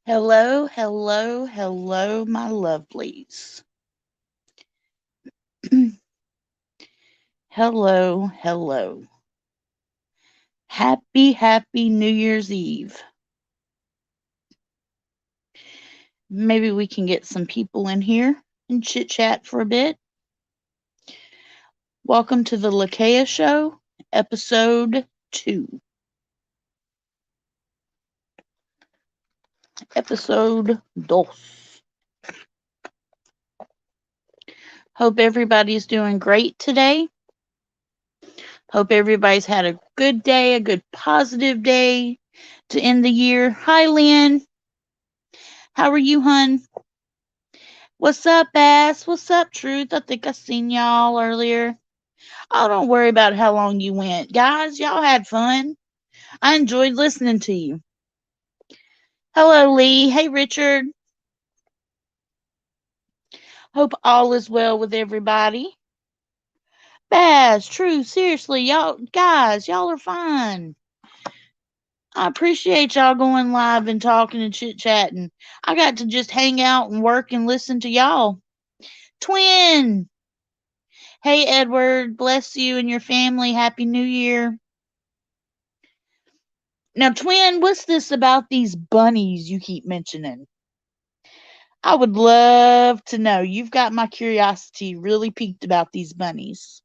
Hello, hello, hello, my lovelies. Hello, hello. Happy New Year's Eve. Maybe we can get some people in here and chit chat for a bit. Welcome to the Lakaya Show, episode 2. Episode dos. Hope everybody's doing great today. Hope everybody's had a good day, a good positive day to end the year. Hi, Lynn. How are you, hun? What's up, Bass? What's up, Truth? I think I seen y'all earlier. Oh, don't worry about how long you went. Guys, y'all had fun. I enjoyed listening to you. Hello, Lee. Hey, Richard. Hope all is well with everybody. Bass, Truth, seriously, y'all, guys, y'all are fine. I appreciate y'all going live and talking and chit-chatting. I got to just hang out and work and listen to y'all. Twin! Hey, Edward, bless you and your family. Happy New Year. Now, Twin, what's this about these bunnies you keep mentioning? I would love to know. You've got my curiosity really piqued about these bunnies.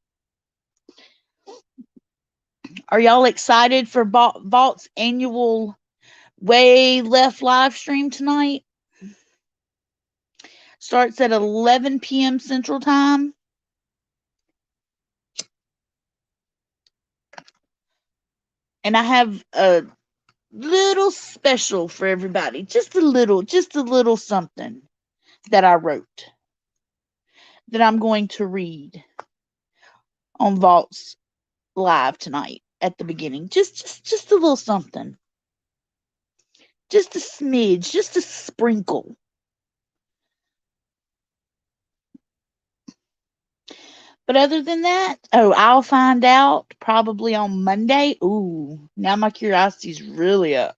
Are y'all excited for Vault's annual Way Left live stream tonight? Starts at 11 p.m. Central Time. And I have a little special for everybody. Just a little something that I wrote that I'm going to read on Vault's live tonight at the beginning. Just a little something. Just a smidge, just a sprinkle. But other than that, I'll find out probably on Monday. Ooh, now my curiosity's really up.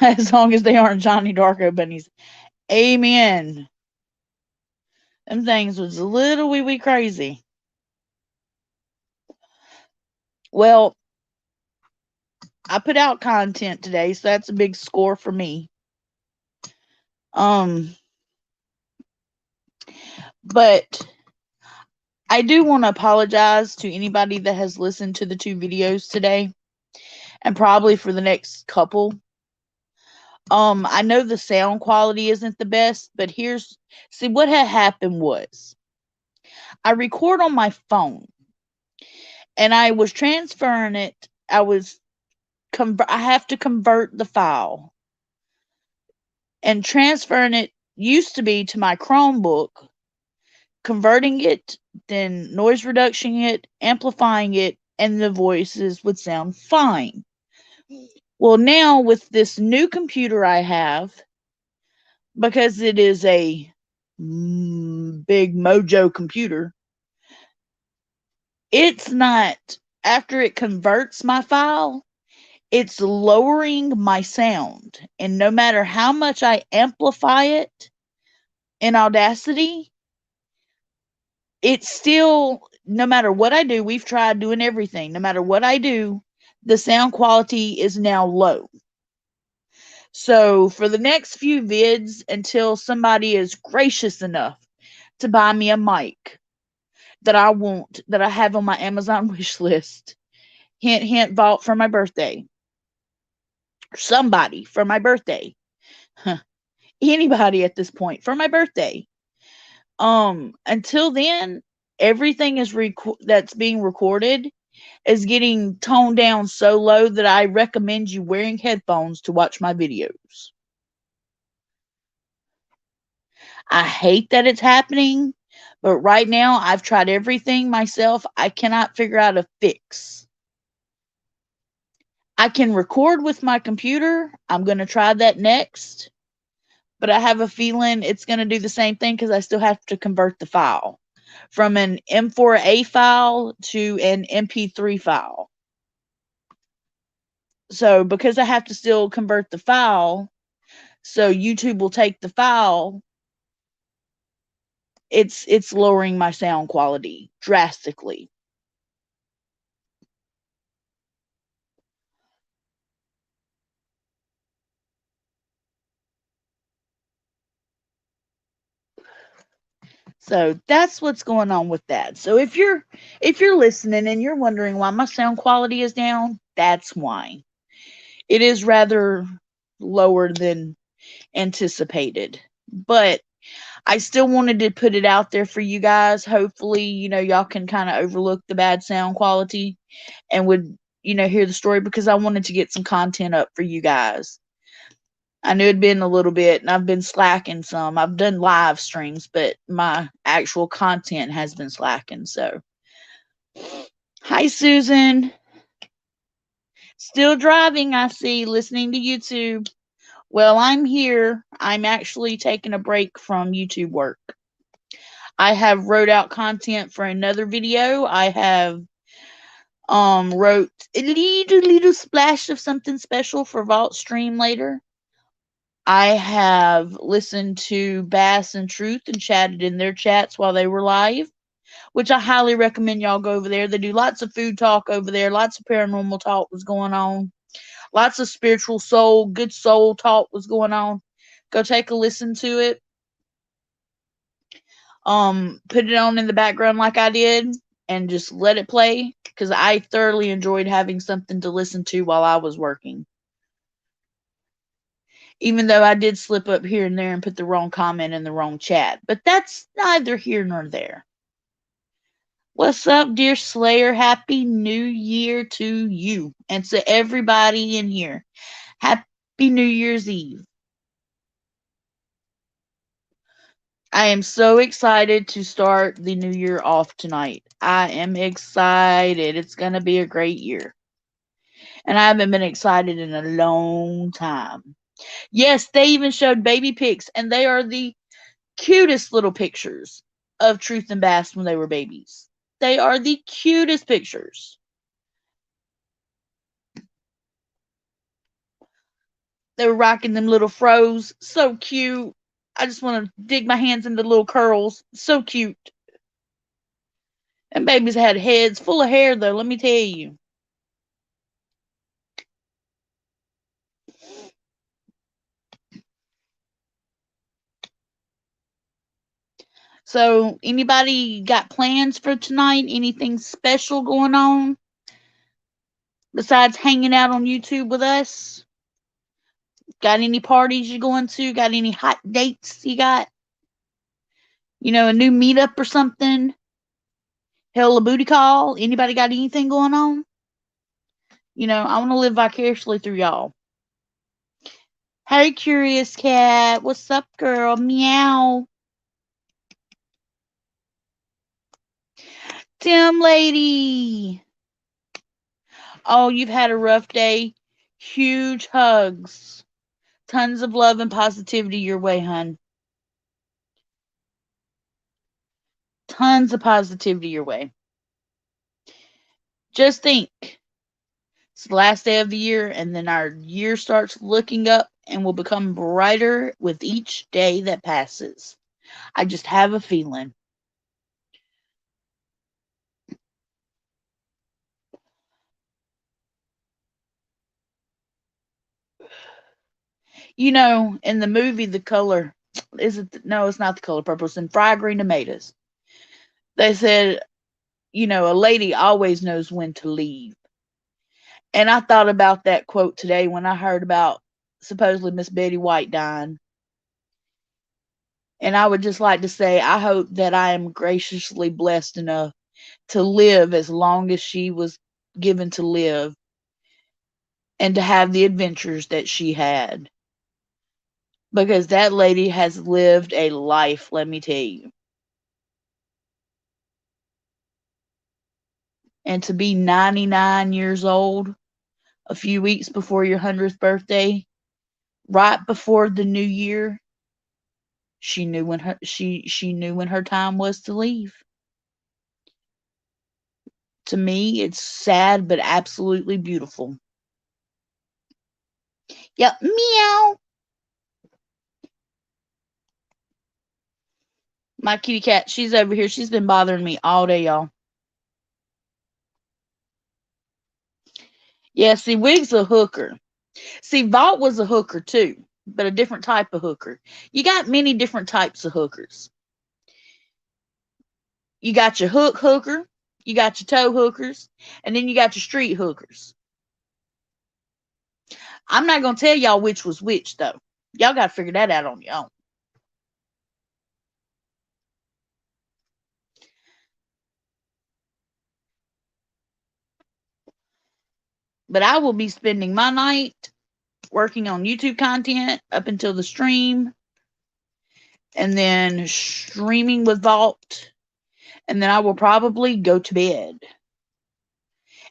As long as they aren't Johnny Darko bunnies. Amen. Them things was a little wee crazy. Well, I put out content today, so that's a big score for me. But I do want to apologize to anybody that has listened to the 2 videos today, and probably for the next couple. I know the sound quality isn't the best, but see what had happened was I record on my phone, and I was transferring it. I have to convert the file, and transferring it used to be to my Chromebook, converting it, then noise reducing it, amplifying it, and the voices would sound fine. Well, now with this new computer I have, because it is a big Mojo computer, it's not, after it converts my file, it's lowering my sound. And no matter how much I amplify it in Audacity, it's still, no matter what I do, we've tried doing everything. No matter what I do, the sound quality is now low. So for the next few vids, until somebody is gracious enough to buy me a mic that I have on my Amazon wish list, hint, hint, Vault, for my birthday. Somebody for my birthday. Anybody at this point for my birthday. Until then, everything that's being recorded is getting toned down so low that I recommend you wearing headphones to watch my videos. I hate that it's happening, but right now I've tried everything myself. I cannot figure out a fix. I can record with my computer. I'm going to try that next, but I have a feeling it's going to do the same thing because I still have to convert the file from an M4A file to an MP3 file. So because I have to still convert the file, so YouTube will take the file, it's lowering my sound quality drastically. So that's what's going on with that. So if you're listening and you're wondering why my sound quality is down, that's why. It is rather lower than anticipated. But I still wanted to put it out there for you guys. Hopefully, y'all can kind of overlook the bad sound quality and would, hear the story, because I wanted to get some content up for you guys. I knew it'd been a little bit, and I've been slacking some. I've done live streams, but my actual content has been slacking. So, hi, Susan. Still driving, I see, listening to YouTube. Well, I'm here. I'm actually taking a break from YouTube work. I have wrote out content for another video. I have wrote a little splash of something special for Vault Stream later. I have listened to Bass and Truth and chatted in their chats while they were live, which I highly recommend y'all go over there. They do lots of food talk over there. Lots of paranormal talk was going on. Lots of spiritual good soul talk was going on. Go take a listen to it. Put it on in the background like I did and just let it play, because I thoroughly enjoyed having something to listen to while I was working. Even though I did slip up here and there and put the wrong comment in the wrong chat. But that's neither here nor there. What's up, dear Slayer? Happy New Year to you and to everybody in here. Happy New Year's Eve. I am so excited to start the new year off tonight. I am excited. It's going to be a great year. And I haven't been excited in a long time. Yes, they even showed baby pics, and they are the cutest little pictures of Truth and Bass when they were babies. They are the cutest pictures. They were rocking them little fros. So cute. I just want to dig my hands into the little curls. So cute. And babies had heads full of hair, though, let me tell you. So, anybody got plans for tonight? Anything special going on besides hanging out on YouTube with us? Got any parties you going to? Got any hot dates you got? A new meetup or something? Hell, a booty call? Anybody got anything going on? I want to live vicariously through y'all. Hey, Curious Cat. What's up, girl? Meow. Tim Lady. Oh, you've had a rough day. Huge hugs. Tons of love and positivity your way, hun. Tons of positivity your way. Just think. It's the last day of the year, and then our year starts looking up and will become brighter with each day that passes. I just have a feeling. In the movie, the color is it? No, it's not the color purple. It's in Fried Green Tomatoes. They said, a lady always knows when to leave. And I thought about that quote today when I heard about supposedly Miss Betty White dying. And I would just like to say, I hope that I am graciously blessed enough to live as long as she was given to live and to have the adventures that she had. Because that lady has lived a life, let me tell you. And to be 99 years old a few weeks before your 100th birthday, right before the new year, she knew when her time was to leave. To me, it's sad but absolutely beautiful. Yep, meow. My kitty cat, she's over here. She's been bothering me all day, y'all. Yeah, see, Wig's a hooker. See, Vault was a hooker too, but a different type of hooker. You got many different types of hookers. You got your hook hooker, you got your toe hookers, and then you got your street hookers. I'm not going to tell y'all which was which, though. Y'all got to figure that out on your own. But I will be spending my night working on YouTube content up until the stream, and then streaming with Vault, and then I will probably go to bed.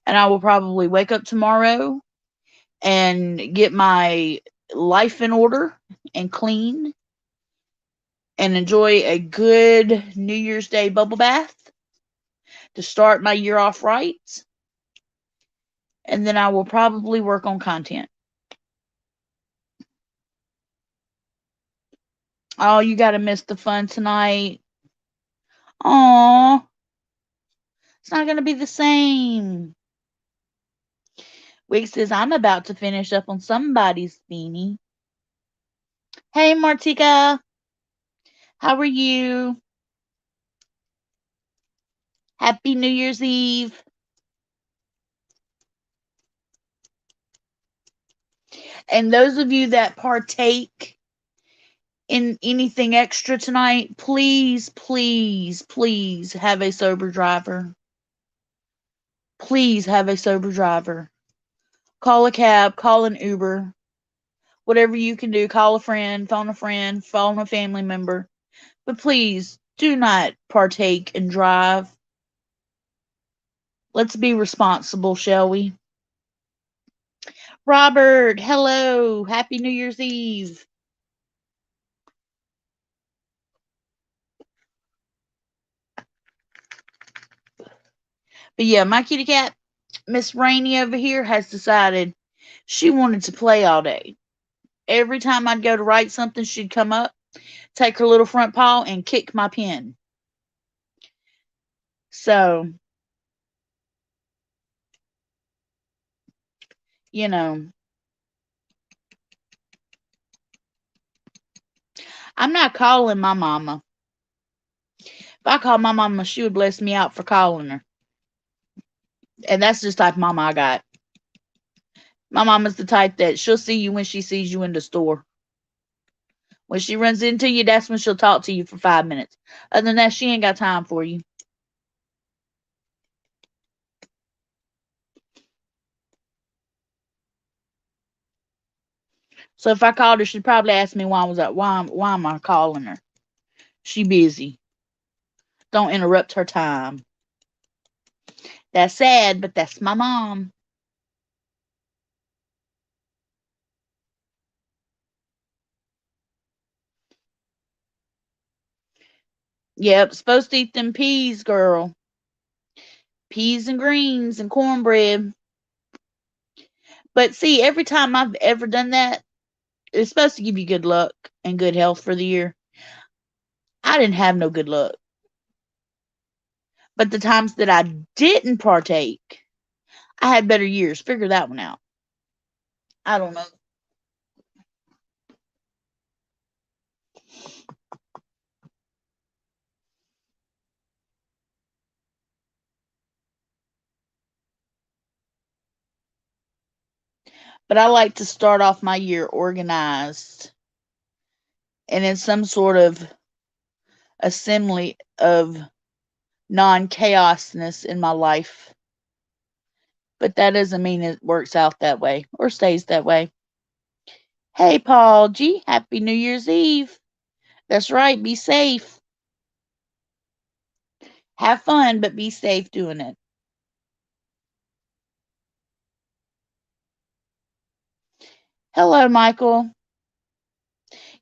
And I will probably wake up tomorrow and get my life in order and clean and enjoy a good New Year's Day bubble bath to start my year off right. And then I will probably work on content. Oh, you got to miss the fun tonight. Aw, it's not going to be the same. Wig says, I'm about to finish up on somebody's beanie. Hey, Martika. How are you? Happy New Year's Eve. And those of you that partake in anything extra tonight, please, please, please have a sober driver. Please have a sober driver. Call a cab, call an Uber, whatever you can do. Call a friend, phone a family member. But please do not partake and drive. Let's be responsible, shall we? Robert, hello. Happy New Year's Eve. But yeah, my kitty cat, Miss Rainey over here, has decided she wanted to play all day. Every time I'd go to write something, she'd come up, take her little front paw, and kick my pen. So, you know, I'm not calling my mama. If I call my mama, she would bless me out for calling her. And that's just the type of mama I got. My mama's the type that she'll see you when she sees you in the store. When she runs into you, that's when she'll talk to you for 5 minutes. Other than that, she ain't got time for you. So if I called her, she'd probably ask me why am I calling her? She busy. Don't interrupt her time. That's sad, but that's my mom. Yep, supposed to eat them peas, girl. Peas and greens and cornbread. But see, every time I've ever done that, it's supposed to give you good luck and good health for the year. I didn't have no good luck. But the times that I didn't partake, I had better years. Figure that one out. I don't know. But I like to start off my year organized and in some sort of assembly of non-chaosness in my life. But that doesn't mean it works out that way or stays that way. Hey, Paul G, happy New Year's Eve. That's right, be safe. Have fun, but be safe doing it. Hello, Michael.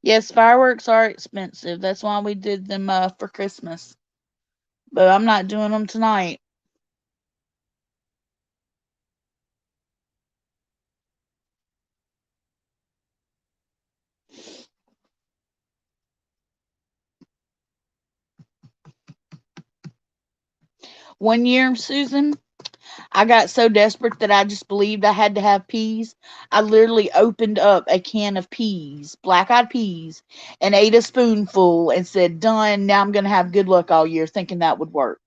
Yes, fireworks are expensive. That's why we did them for Christmas. But I'm not doing them tonight. One year, Susan, I got so desperate that I just believed I had to have peas. I literally opened up a can of peas, black eyed peas, and ate a spoonful and said, "Done. Now I'm going to have good luck all year," thinking that would work.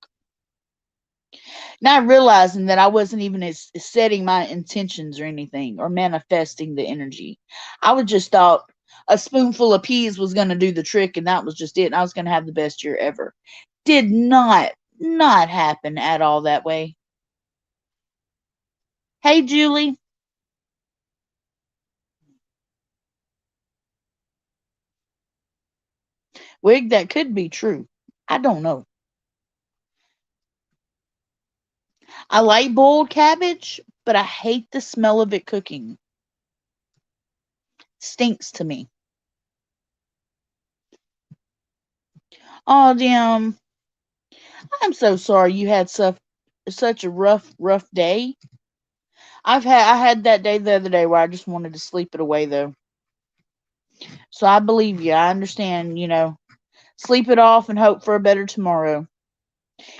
Not realizing that I wasn't even setting my intentions or anything or manifesting the energy. I was just thought a spoonful of peas was going to do the trick, and that was just it. And I was going to have the best year ever. Did not happen at all that way. Hey, Julie. Wig, that could be true. I don't know. I like boiled cabbage, but I hate the smell of it cooking. Stinks to me. Oh, damn. I'm so sorry you had such a rough day. I had that day the other day where I just wanted to sleep it away though. So I believe you. I understand, sleep it off and hope for a better tomorrow.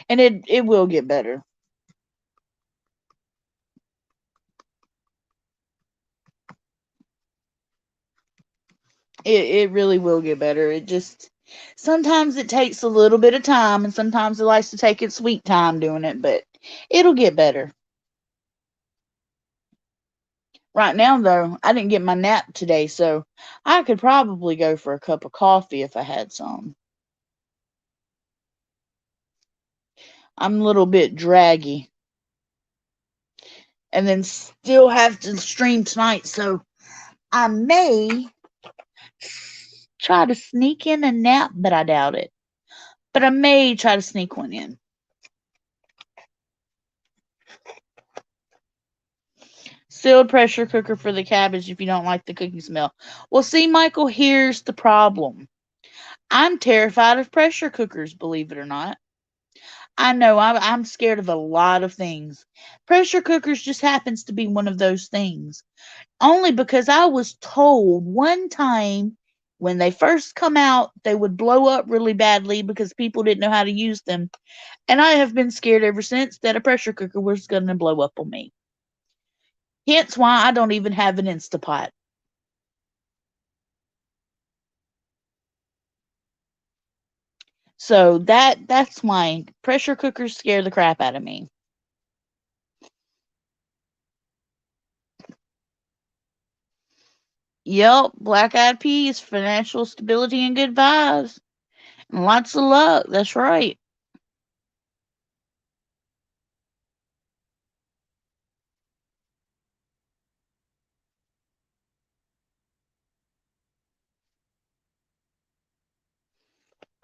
And it will get better. It really will get better. It just sometimes it takes a little bit of time and sometimes it likes to take its sweet time doing it, but it'll get better. Right now though, I didn't get my nap today, so I could probably go for a cup of coffee if I had some. I'm a little bit draggy. And then still have to stream tonight, so I may try to sneak in a nap, but I doubt it. But I may try to sneak one in. Sealed pressure cooker for the cabbage if you don't like the cooking smell. Well, see, Michael, here's the problem. I'm terrified of pressure cookers, believe it or not. I know I'm scared of a lot of things. Pressure cookers just happens to be one of those things. Only because I was told one time when they first come out, they would blow up really badly because people didn't know how to use them. And I have been scared ever since that a pressure cooker was going to blow up on me. Hence why I don't even have an Instapot. So that's why pressure cookers scare the crap out of me. Yep, black eyed peas, financial stability and good vibes. And lots of luck. That's right.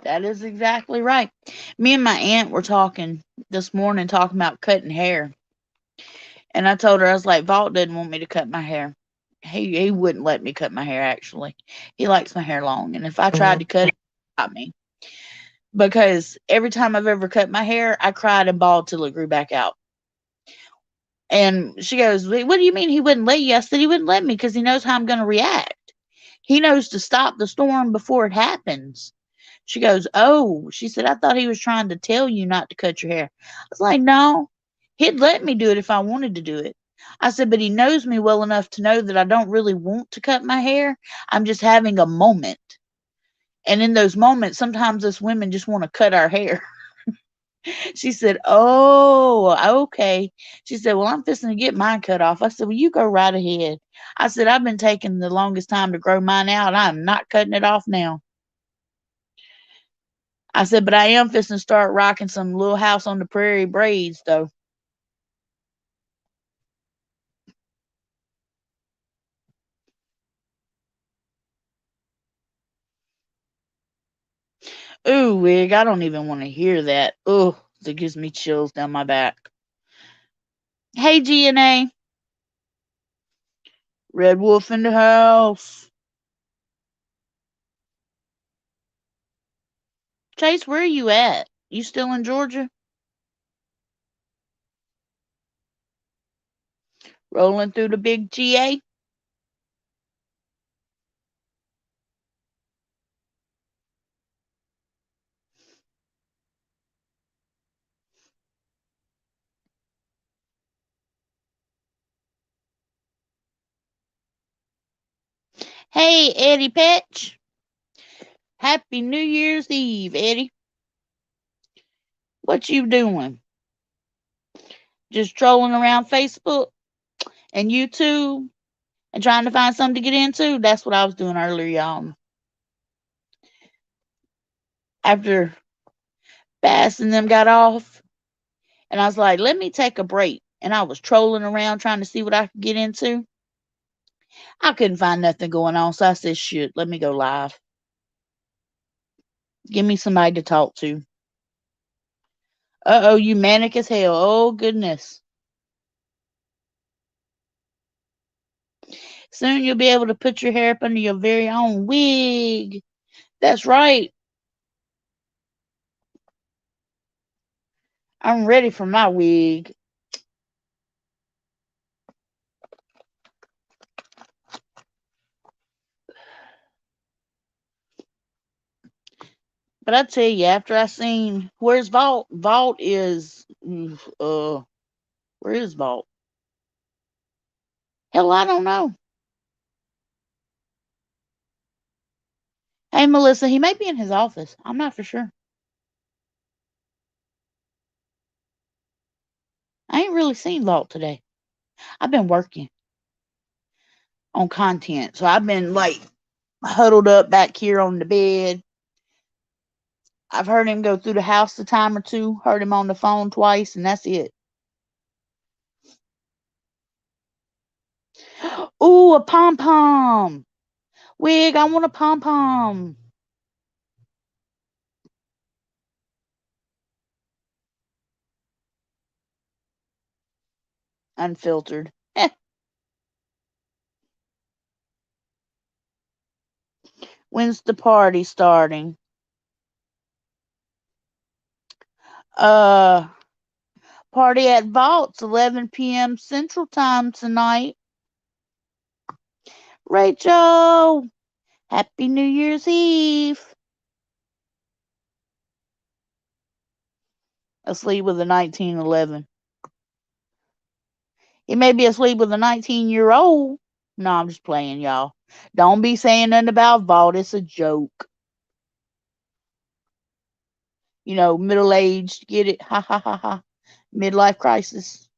That is exactly right. Me and my aunt were talking this morning, talking about cutting hair. And I told her, I was like, Vault didn't want me to cut my hair. He wouldn't let me cut my hair, actually. He likes my hair long. And if I tried to cut it, he got me. Because every time I've ever cut my hair, I cried and bawled till it grew back out. And she goes, "What do you mean he wouldn't let you?" I said, "He wouldn't let me because he knows how I'm going to react. He knows to stop the storm before it happens." She goes, "Oh," she said, "I thought he was trying to tell you not to cut your hair." I was like, "No, he'd let me do it if I wanted to do it." I said, "But he knows me well enough to know that I don't really want to cut my hair. I'm just having a moment. And in those moments, sometimes us women just want to cut our hair." She said, "Oh, okay." She said, "Well, I'm fixing to get mine cut off." I said, "Well, you go right ahead." I said, "I've been taking the longest time to grow mine out. I'm not cutting it off now." I said, "But I am fixing to start rocking some Little House on the Prairie braids, though." Ooh, wig, I don't even want to hear that. Ugh, that gives me chills down my back. Hey, GNA. Red Wolf in the house. Chase, where are you at? You still in Georgia? Rolling through the big GA? Hey, Eddie Petch. Happy New Year's Eve, Eddie. What you doing? Just trolling around Facebook and YouTube and trying to find something to get into? That's what I was doing earlier, y'all. After Bass and them got off, and I was like, let me take a break. And I was trolling around trying to see what I could get into. I couldn't find nothing going on, so I said, shit, let me go live. Give me somebody to talk to. Uh-oh, you manic as hell. Oh, goodness. Soon you'll be able to put your hair up under your very own wig. That's right. I'm ready for my wig. But I tell you, after I seen where's Vault? Vault is where is Vault? Hell, I don't know. Hey Melissa, he may be in his office. I'm not for sure. I ain't really seen Vault today. I've been working on content. So I've been like huddled up back here on the bed. I've heard him go through the house a time or two, heard him on the phone twice, and that's it. Ooh, a pom pom. Wig, I want a pom pom. Unfiltered. When's the party starting? Uh, Party at Vault's 11 p.m. Central Time tonight. Rachel, Happy New Year's Eve. Asleep with a 1911. He may be asleep with a 19-year-old. No, I'm just playing, y'all. Don't be saying nothing about Vault. It's a joke. You know, middle-aged. Get it? Ha ha ha ha. Midlife crisis.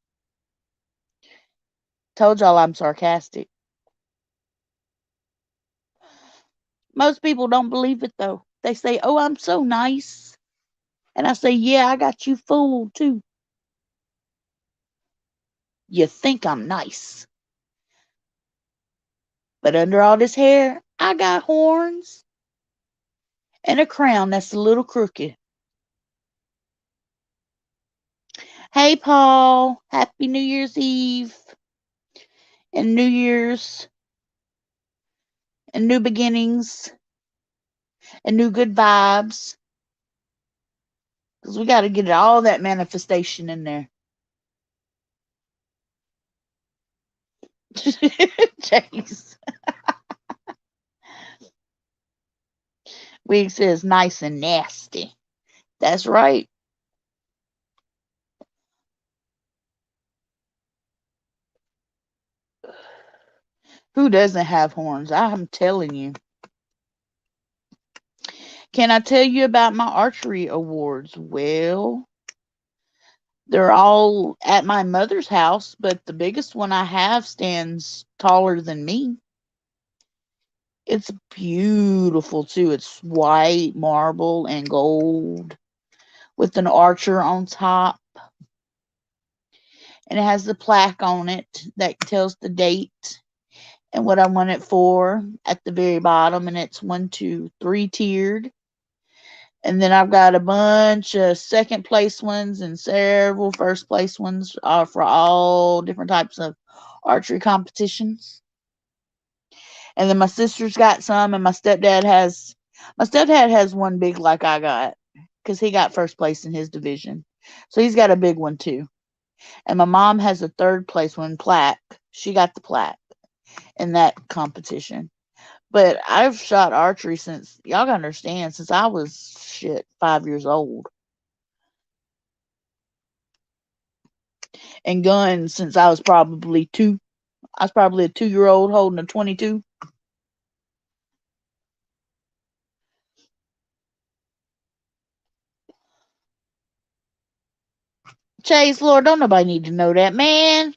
Told y'all I'm sarcastic. Most people don't believe it, though. They say, oh, I'm so nice. And I say, yeah, I got you fooled, too. You think I'm nice. But under all this hair, I got horns and a crown that's a little crooked. Hey, Paul. Happy New Year's Eve and New Year's and new beginnings and new good vibes. Because we got to get all that manifestation in there. Chase. Wig says nice and nasty. That's right. Who doesn't have horns? I'm telling you. Can I tell you about my archery awards? Well, they're all at my mother's house, but the biggest one I have stands taller than me. It's beautiful too. It's white marble and gold with an archer on top. And it has the plaque on it that tells the date and what I won it for at the very bottom. And it's 1, 2, 3 tiered. And then I've got a bunch of second place ones and several first place ones for all different types of archery competitions. And then my sister's got some, and my stepdad has one big like I got because he got first place in his division. So he's got a big one too. And my mom has a third place one plaque. She got the plaque in that competition. But I've shot archery since, y'all gotta understand, since I was 5 years old. And guns since I was probably 2. I was probably a 2-year-old holding a 22. Chase, Lord, don't nobody need to know that, man.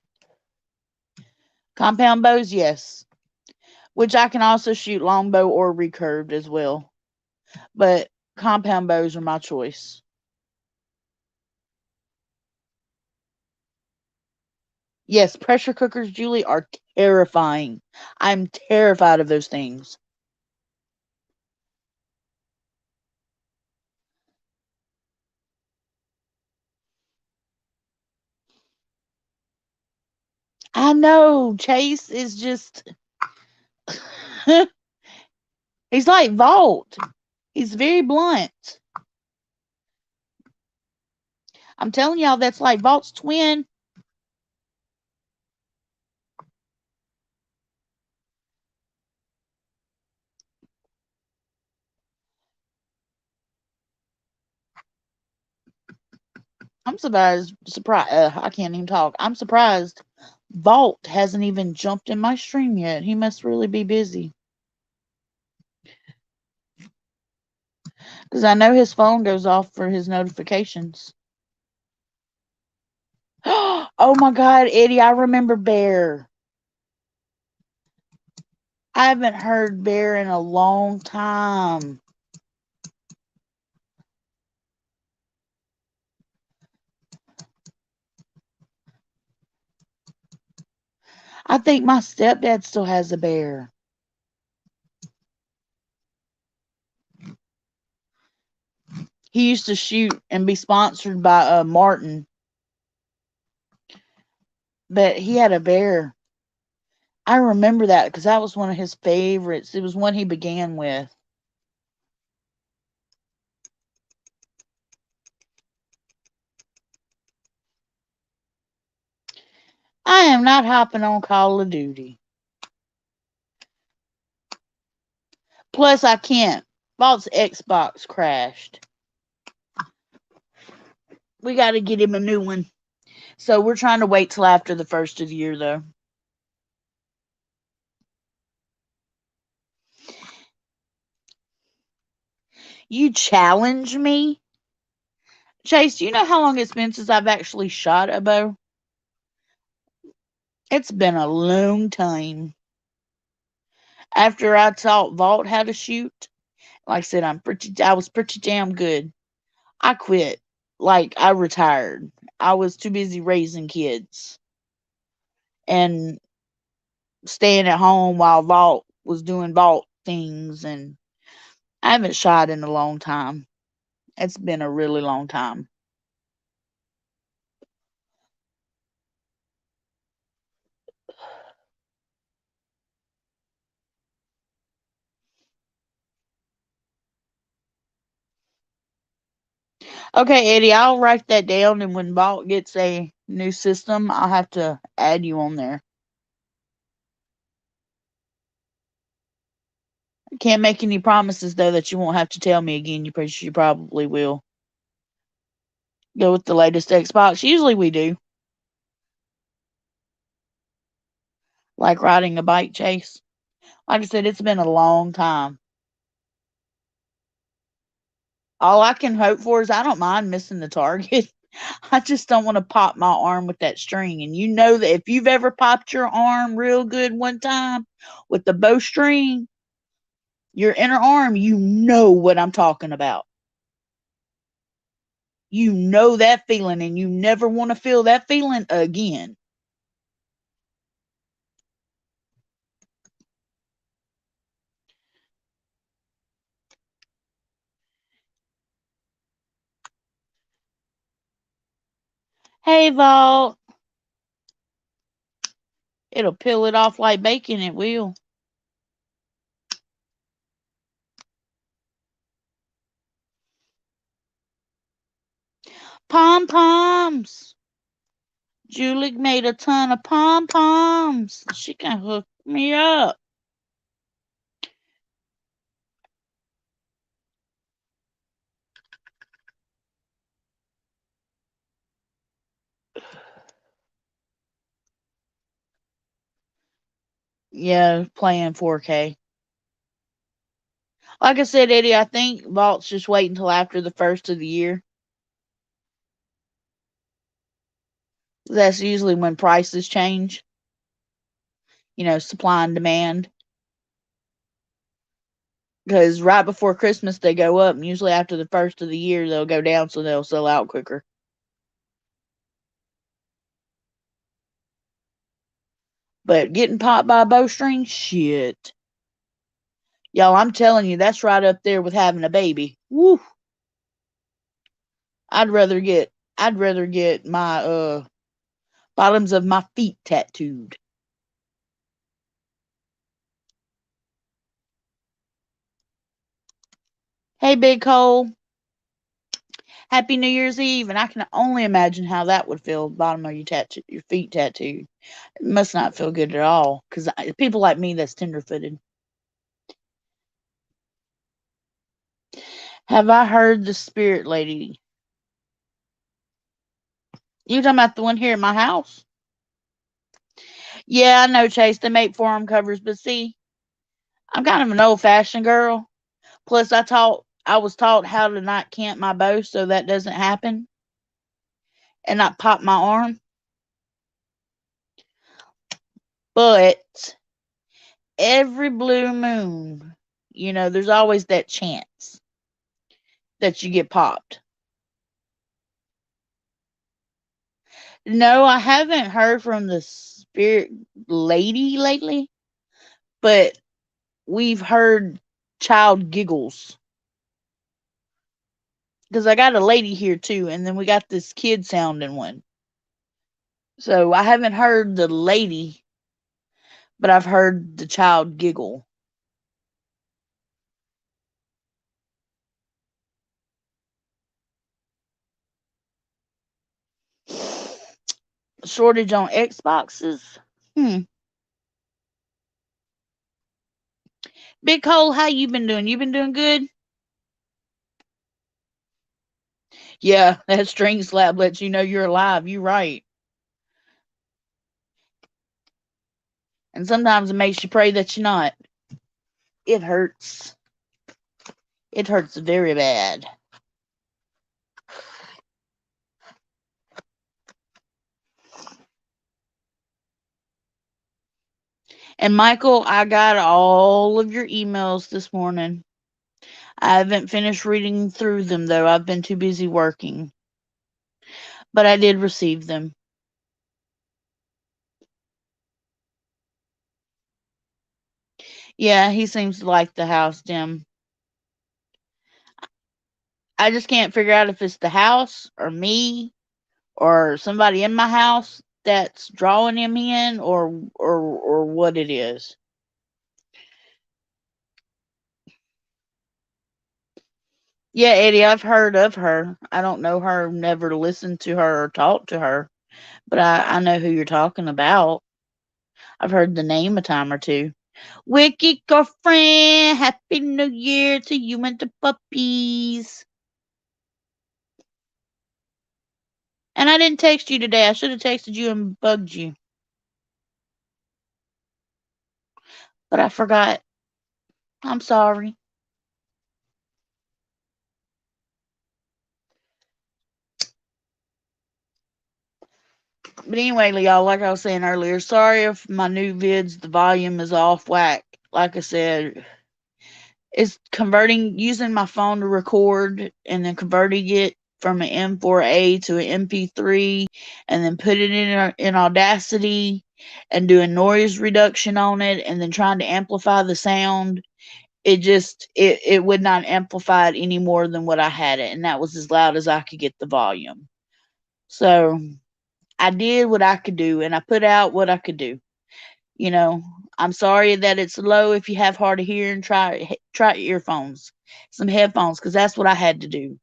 Compound bows, yes. Which I can also shoot longbow or recurved as well. But compound bows are my choice. Yes, pressure cookers, Julie, are terrifying. I'm terrified of those things. I know. Chase is just. He's like Vault. He's very blunt. I'm telling y'all, that's like Vault's twin. I'm surprised. I can't even talk. I'm surprised Vault hasn't even jumped in my stream yet. He must really be busy. Because I know his phone goes off for his notifications. Oh my God, Eddie, I remember Bear. I haven't heard Bear in a long time. I think my stepdad still has a bear. He used to shoot and be sponsored by Martin, but he had a bear. I remember that because that was one of his favorites. It was one he began with. I am not hopping on Call of Duty. Plus, I can't. Vault's Xbox crashed. We got to get him a new one. So we're trying to wait till after the first of the year, though. You challenge me? Chase, do you know how long it's been since I've actually shot a bow? It's been a long time. After I taught Vault how to shoot, like I said, I was pretty damn good. I quit. Like I retired. I was too busy raising kids and staying at home while Vault was doing Vault things, and I haven't shot in a long time. It's been a really long time. Okay, Eddie, I'll write that down, and when Vault gets a new system, I'll have to add you on there. I can't make any promises though that you won't have to tell me again. You probably will. Go with the latest Xbox. Usually we do. Like riding a bike, Chase. Like I said, it's been a long time. All I can hope for is I don't mind missing the target. I just don't want to pop my arm with that string. And you know that if you've ever popped your arm real good one time with the bowstring, your inner arm, you know what I'm talking about. You know that feeling, and you never want to feel that feeling again. Hey, Vault. It'll peel it off like bacon, it will. Pom poms. Julie made a ton of pom poms. She can hook me up. Yeah, playing 4K. Like I said, Eddie, I think Vault's just waiting until after the first of the year. That's usually when prices change, supply and demand. Because right before Christmas they go up, and usually after the first of the year they'll go down, so they'll sell out quicker. But getting popped by a bowstring, shit. Y'all, I'm telling you, that's right up there with having a baby. Woo! I'd rather get my bottoms of my feet tattooed. Hey, Big Cole. Happy New Year's Eve, and I can only imagine how that would feel. Bottom of your feet tattooed. It must not feel good at all, because people like me, that's tenderfooted. Have I heard the spirit lady? You talking about the one here at my house? Yeah, I know, Chase. They make forum covers, but see, I'm kind of an old-fashioned girl. Plus, I was taught how to not camp my bow so that doesn't happen, and not pop my arm. But every blue moon, there's always that chance that you get popped. No, I haven't heard from the spirit lady lately, but we've heard child giggles. Because I got a lady here too, and then we got this kid sounding one. So I haven't heard the lady, but I've heard the child giggle. Shortage on Xboxes? Big Cole, how you been doing? You been doing good? Yeah, that string slap lets you know you're alive. You right. And sometimes it makes you pray that you're not. It hurts. It hurts very bad. And Michael, I got all of your emails this morning. I haven't finished reading through them though. I've been too busy working. But I did receive them. Yeah, he seems to like the house dim. I just can't figure out if it's the house or me or somebody in my house that's drawing him in, or what it is. Yeah, Eddie, I've heard of her. I don't know her, never listened to her or talked to her, but I know who you're talking about. I've heard the name a time or two. Wicked girlfriend, happy new year to you and the puppies. And I didn't text you today. I should have texted you and bugged you, but I forgot. I'm sorry. But anyway, y'all, like I was saying earlier, sorry if my new vids, the volume is off whack. Like I said, it's converting, using my phone to record and then converting it from an M4A to an MP3 and then put it in Audacity and doing noise reduction on it and then trying to amplify the sound. It would not amplify it any more than what I had it, and that was as loud as I could get the volume. So I did what I could do and I put out what I could do. You know, I'm sorry that it's low. If you have hard of hearing, try earphones, some headphones, because that's what I had to do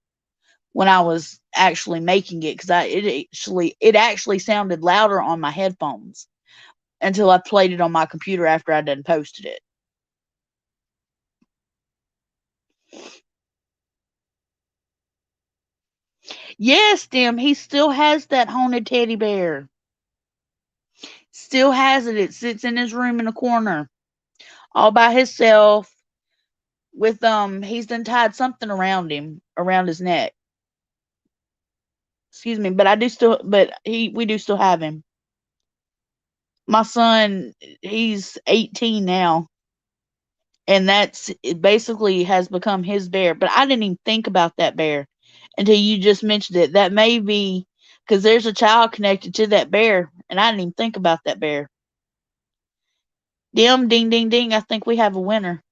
when I was actually making it. Because it actually sounded louder on my headphones until I played it on my computer after I done posted it. Yes, Tim, he still has that haunted teddy bear. Still has it. It sits in his room in a corner, all by himself. With he's done tied something around him, around his neck. excuse me, but I do still, but we do still have him. My son, he's 18 now, and it basically has become his bear. But I didn't even think about that bear until you just mentioned it. That may be because there's a child connected to that bear, and I didn't even think about that bear. Dim, ding, ding, ding. I think we have a winner.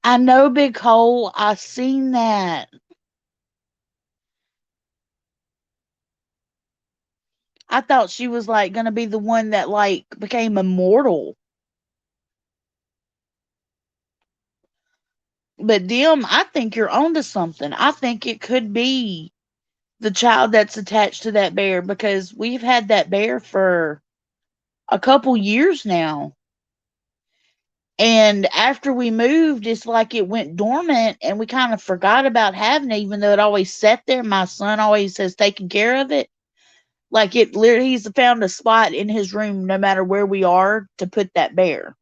I know, Big Hole. I seen that. I thought she was like gonna be the one that like became immortal. But Dim, I think you're onto something. I think it could be the child that's attached to that bear because we've had that bear for a couple years now. And after we moved, it's like it went dormant and we kind of forgot about having it, even though it always sat there. My son always has taken care of it. Like it literally, he's found a spot in his room, no matter where we are, to put that bear.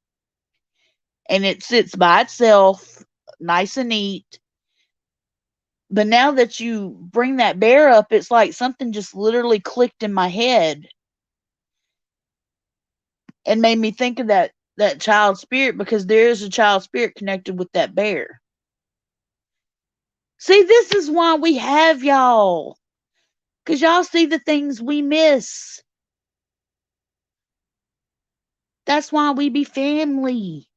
And it sits by itself, nice and neat. But now that you bring that bear up, it's like something just literally clicked in my head and made me think of that child spirit because there is a child spirit connected with that bear. See, this is why we have y'all. Because y'all see the things we miss. That's why we be family.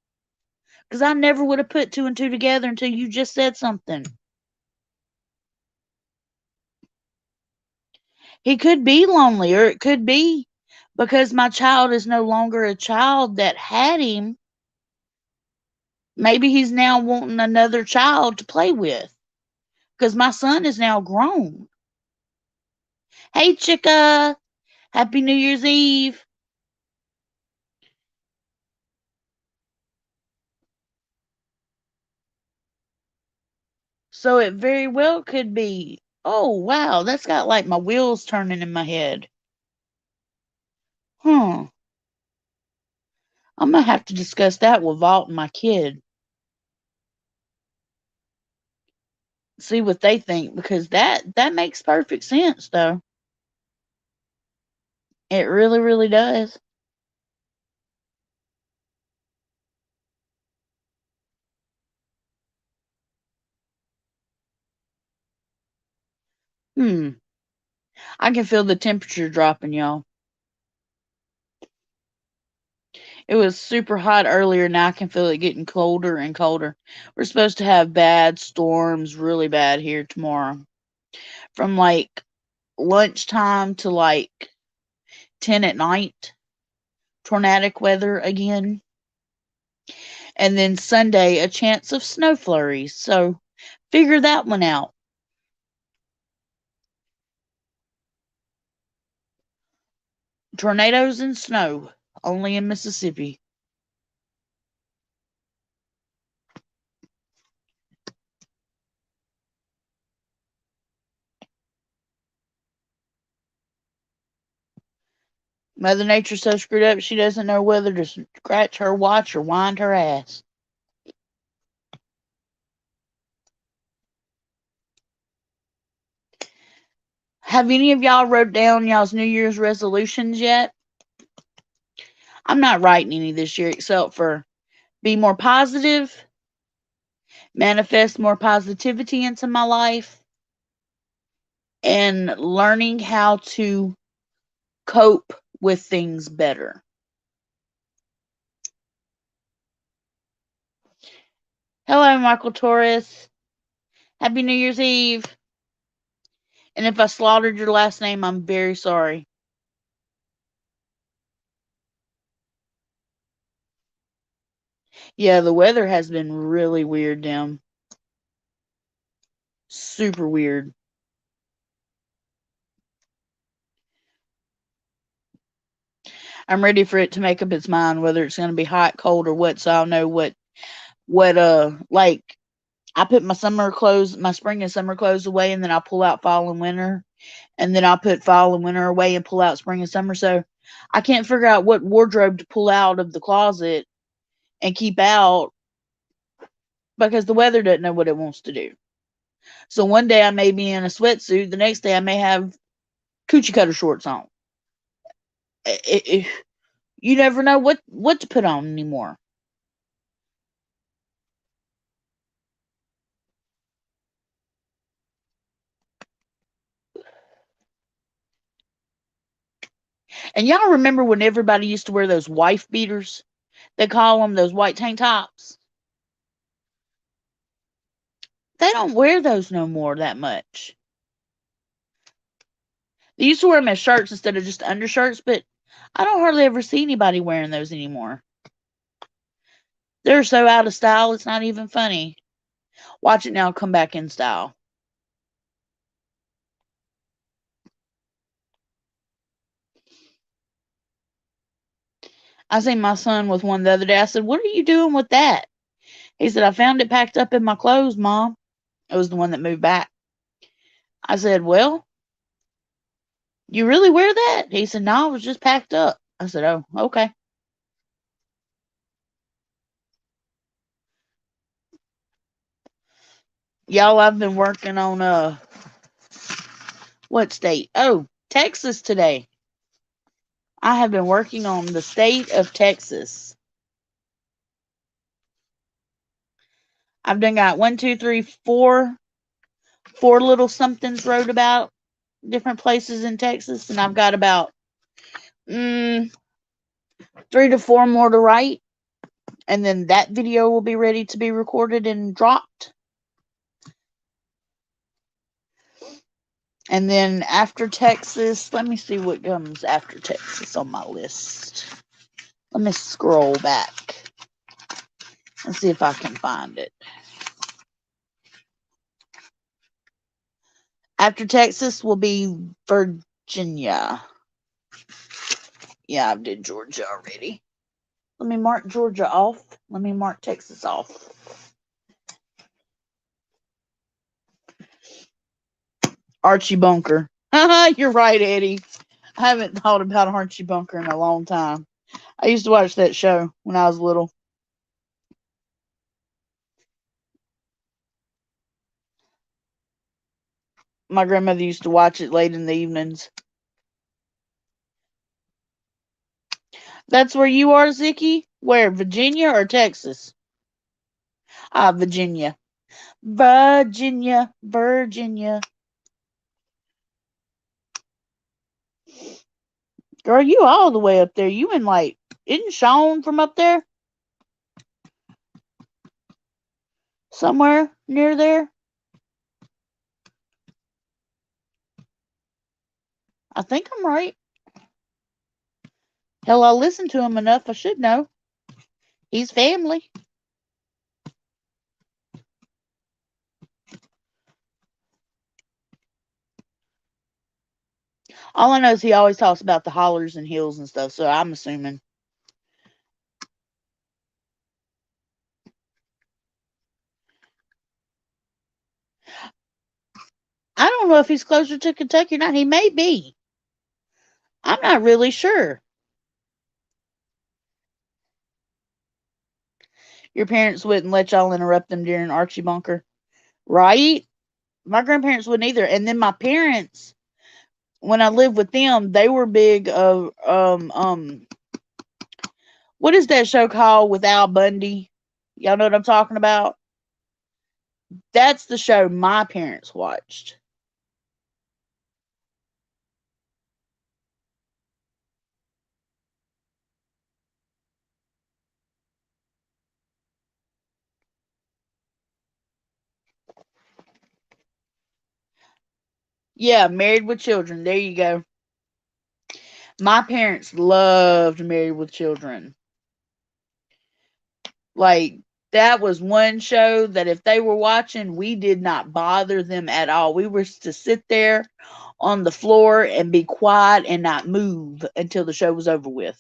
Because I never would have put two and two together until you just said something. He could be lonely, or it could be because my child is no longer a child that had him. Maybe he's now wanting another child to play with because my son is now grown. Hey, Chica. Happy New Year's Eve. So it very well could be. Oh, wow. That's got like my wheels turning in my head. Huh. I'm going to have to discuss that with Valt and my kid. See what they think because that makes perfect sense though. It really, really does. Hmm. I can feel the temperature dropping, y'all. It was super hot earlier. Now I can feel it getting colder and colder. We're supposed to have bad storms, really bad here tomorrow. From like lunchtime to like 10 at night. Tornadic weather again. And then Sunday, a chance of snow flurries. So figure that one out. Tornadoes and snow, only in Mississippi. Mother Nature's so screwed up she doesn't know whether to scratch her watch or wind her ass. Have any of y'all wrote down y'all's New Year's resolutions yet? I'm not writing any this year except for be more positive, manifest more positivity into my life, and learning how to cope with things better. Hello, Michael Torres. Happy New Year's Eve. And if I slaughtered your last name, I'm very sorry. Yeah, the weather has been really weird, Dim. Super weird. I'm ready for it to make up its mind whether it's going to be hot, cold, or what, so I'll know like I put my summer clothes, my spring and summer clothes away, and then I'll pull out fall and winter, and then I'll put fall and winter away and pull out spring and summer. So I can't figure out what wardrobe to pull out of the closet and keep out because the weather doesn't know what it wants to do. So one day I may be in a sweatsuit, the next day I may have coochie cutter shorts on. You never know what to put on anymore. And y'all remember when everybody used to wear those wife beaters? They call them those white tank tops. They don't wear those no more that much. They used to wear them as shirts instead of just undershirts, but I don't hardly ever see anybody wearing those anymore. They're so out of style, it's not even funny. Watch it now come back in style. I seen my son with one the other day. I said, "What are you doing with that?" He said, "I found it packed up in my clothes, Mom." It was the one that moved back. I said, "Well, you really wear that?" He said, "No, it was just packed up." I said, "Oh, okay." Y'all, I've been working on what state? Oh, Texas today. I have been working on the state of Texas. I've done got one, two, three, four little somethings wrote about different places in Texas, and I've got about 3 to 4 more to write, and then that video will be ready to be recorded and dropped. And then after Texas, let me see what comes after Texas on my list. Let me scroll back and see if I can find it. After Texas will be Virginia. Yeah, I did Georgia already. Let me mark Georgia off. Let me mark Texas off. Archie Bunker. You're right, Eddie. I haven't thought about Archie Bunker in a long time. I used to watch that show when I was little. My grandmother used to watch it late in the evenings. That's where you are, Zicky? Where, Virginia or Texas? Ah, Virginia. Virginia. Virginia. Girl, you all the way up there. You in like, isn't Sean from up there? Somewhere near there? I think I'm right. Hell, I listen to him enough. I should know. He's family. All I know is he always talks about the hollers and hills and stuff, so I'm assuming. I don't know if he's closer to Kentucky or not. He may be. I'm not really sure. Your parents wouldn't let y'all interrupt them during Archie Bunker, right? My grandparents wouldn't either. And then my parents, when I lived with them, they were big of what is that show called with Al Bundy? Y'all know what I'm talking about? That's the show my parents watched. Yeah, Married with Children. There you go. My parents loved Married with Children. Like, that was one show that if they were watching, we did not bother them at all. We were to sit there on the floor and be quiet and not move until the show was over with.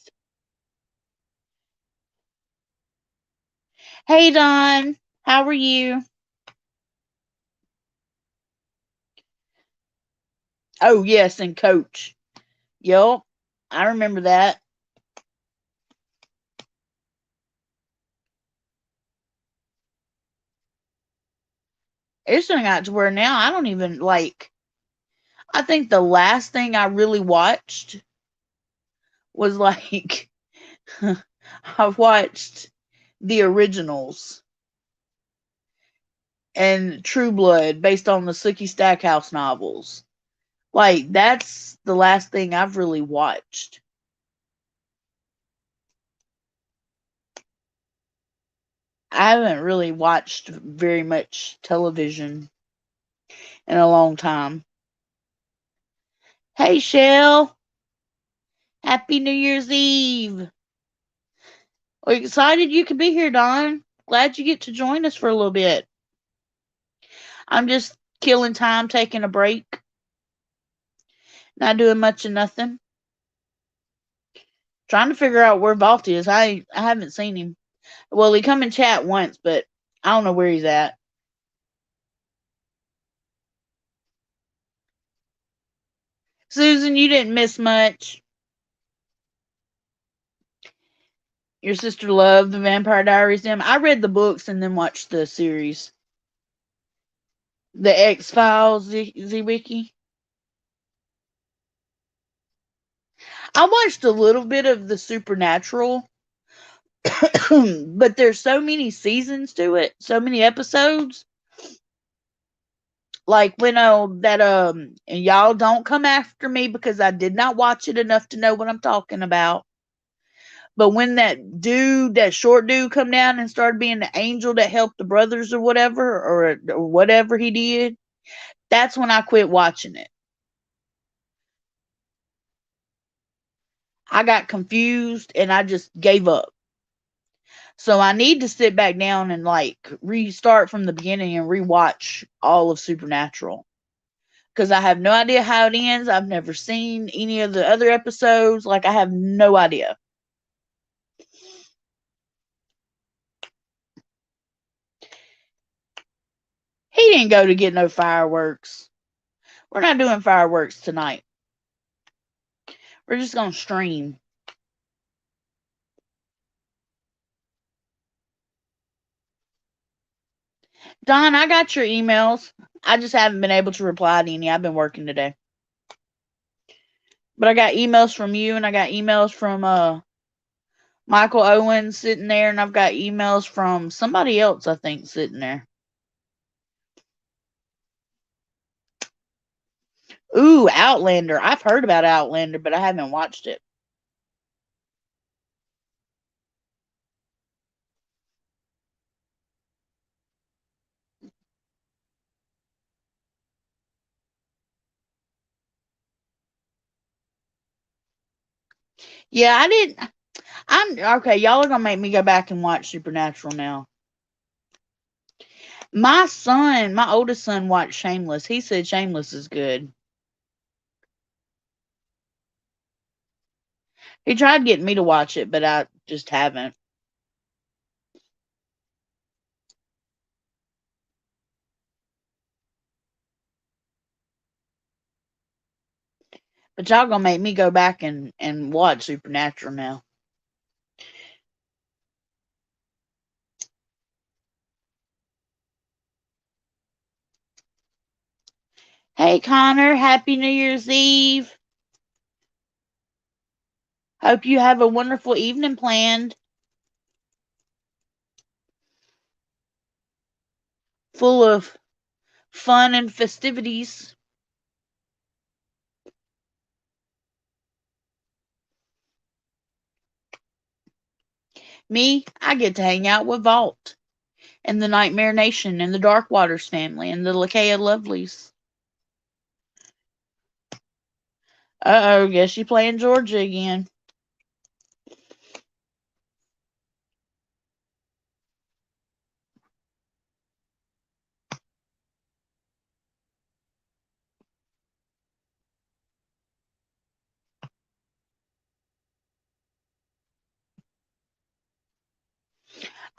Hey, Don. How are you? Oh, yes, and Coach. Yup. I remember that. It's done got to where now I don't even like. I think the last thing I really watched was like I watched the originals and True Blood based on the Sookie Stackhouse novels. Like that's the last thing I've really watched. I haven't really watched very much television in a long time. Hey Shell, happy New Year's Eve. We're excited you could be here, Don. Glad you get to join us for a little bit. I'm just killing time, taking a break. Not doing much of nothing. Trying to figure out where Vault is. I haven't seen him. Well, he come and chat once, but I don't know where he's at. Susan, you didn't miss much. Your sister loved the Vampire Diaries. I read the books and then watched the series. The X-Files, Z-Wiki. I watched a little bit of the Supernatural, but there's so many seasons to it, so many episodes. Like when and y'all don't come after me because I did not watch it enough to know what I'm talking about. But when that short dude come down and started being the angel that helped the brothers or whatever he did, that's when I quit watching it. I got confused and I just gave up. So I need to sit back down and like restart from the beginning and rewatch all of Supernatural. Because I have no idea how it ends. I've never seen any of the other episodes. Like, I have no idea. He didn't go to get no fireworks. We're not doing fireworks tonight. We're just going to stream. Don, I got your emails. I just haven't been able to reply to any. I've been working today. But I got emails from you, and I got emails from Michael Owens sitting there, and I've got emails from somebody else, I think, sitting there. Ooh, Outlander. I've heard about Outlander, but I haven't watched it. Yeah, I didn't. I'm okay. Y'all are gonna make me go back and watch Supernatural now. My oldest son, watched Shameless. He said Shameless is good. He tried getting me to watch it, but I just haven't. But y'all gonna make me go back and watch Supernatural now. Hey Connor, happy New Year's Eve. Hope you have a wonderful evening planned. Full of fun and festivities. Me, I get to hang out with Vault and the Nightmare Nation and the Dark Waters family and the Lakaya Lovelies. Guess you playing Georgia again.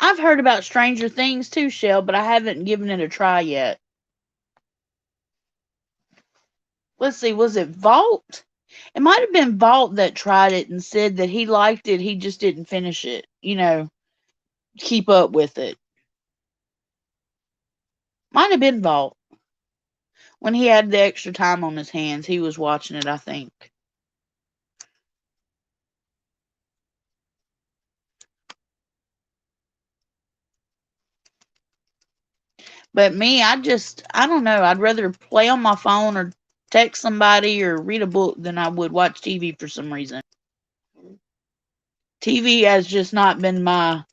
I've heard about Stranger Things too, Shell, but I haven't given it a try yet. Let's see, was it Vault? It might have been Vault that tried it and said that he liked it, he just didn't finish it, keep up with it. Might have been Vault. When he had the extra time on his hands, he was watching it, I think. But me, I don't know. I'd rather play on my phone or text somebody or read a book than I would watch TV for some reason. TV has just not been my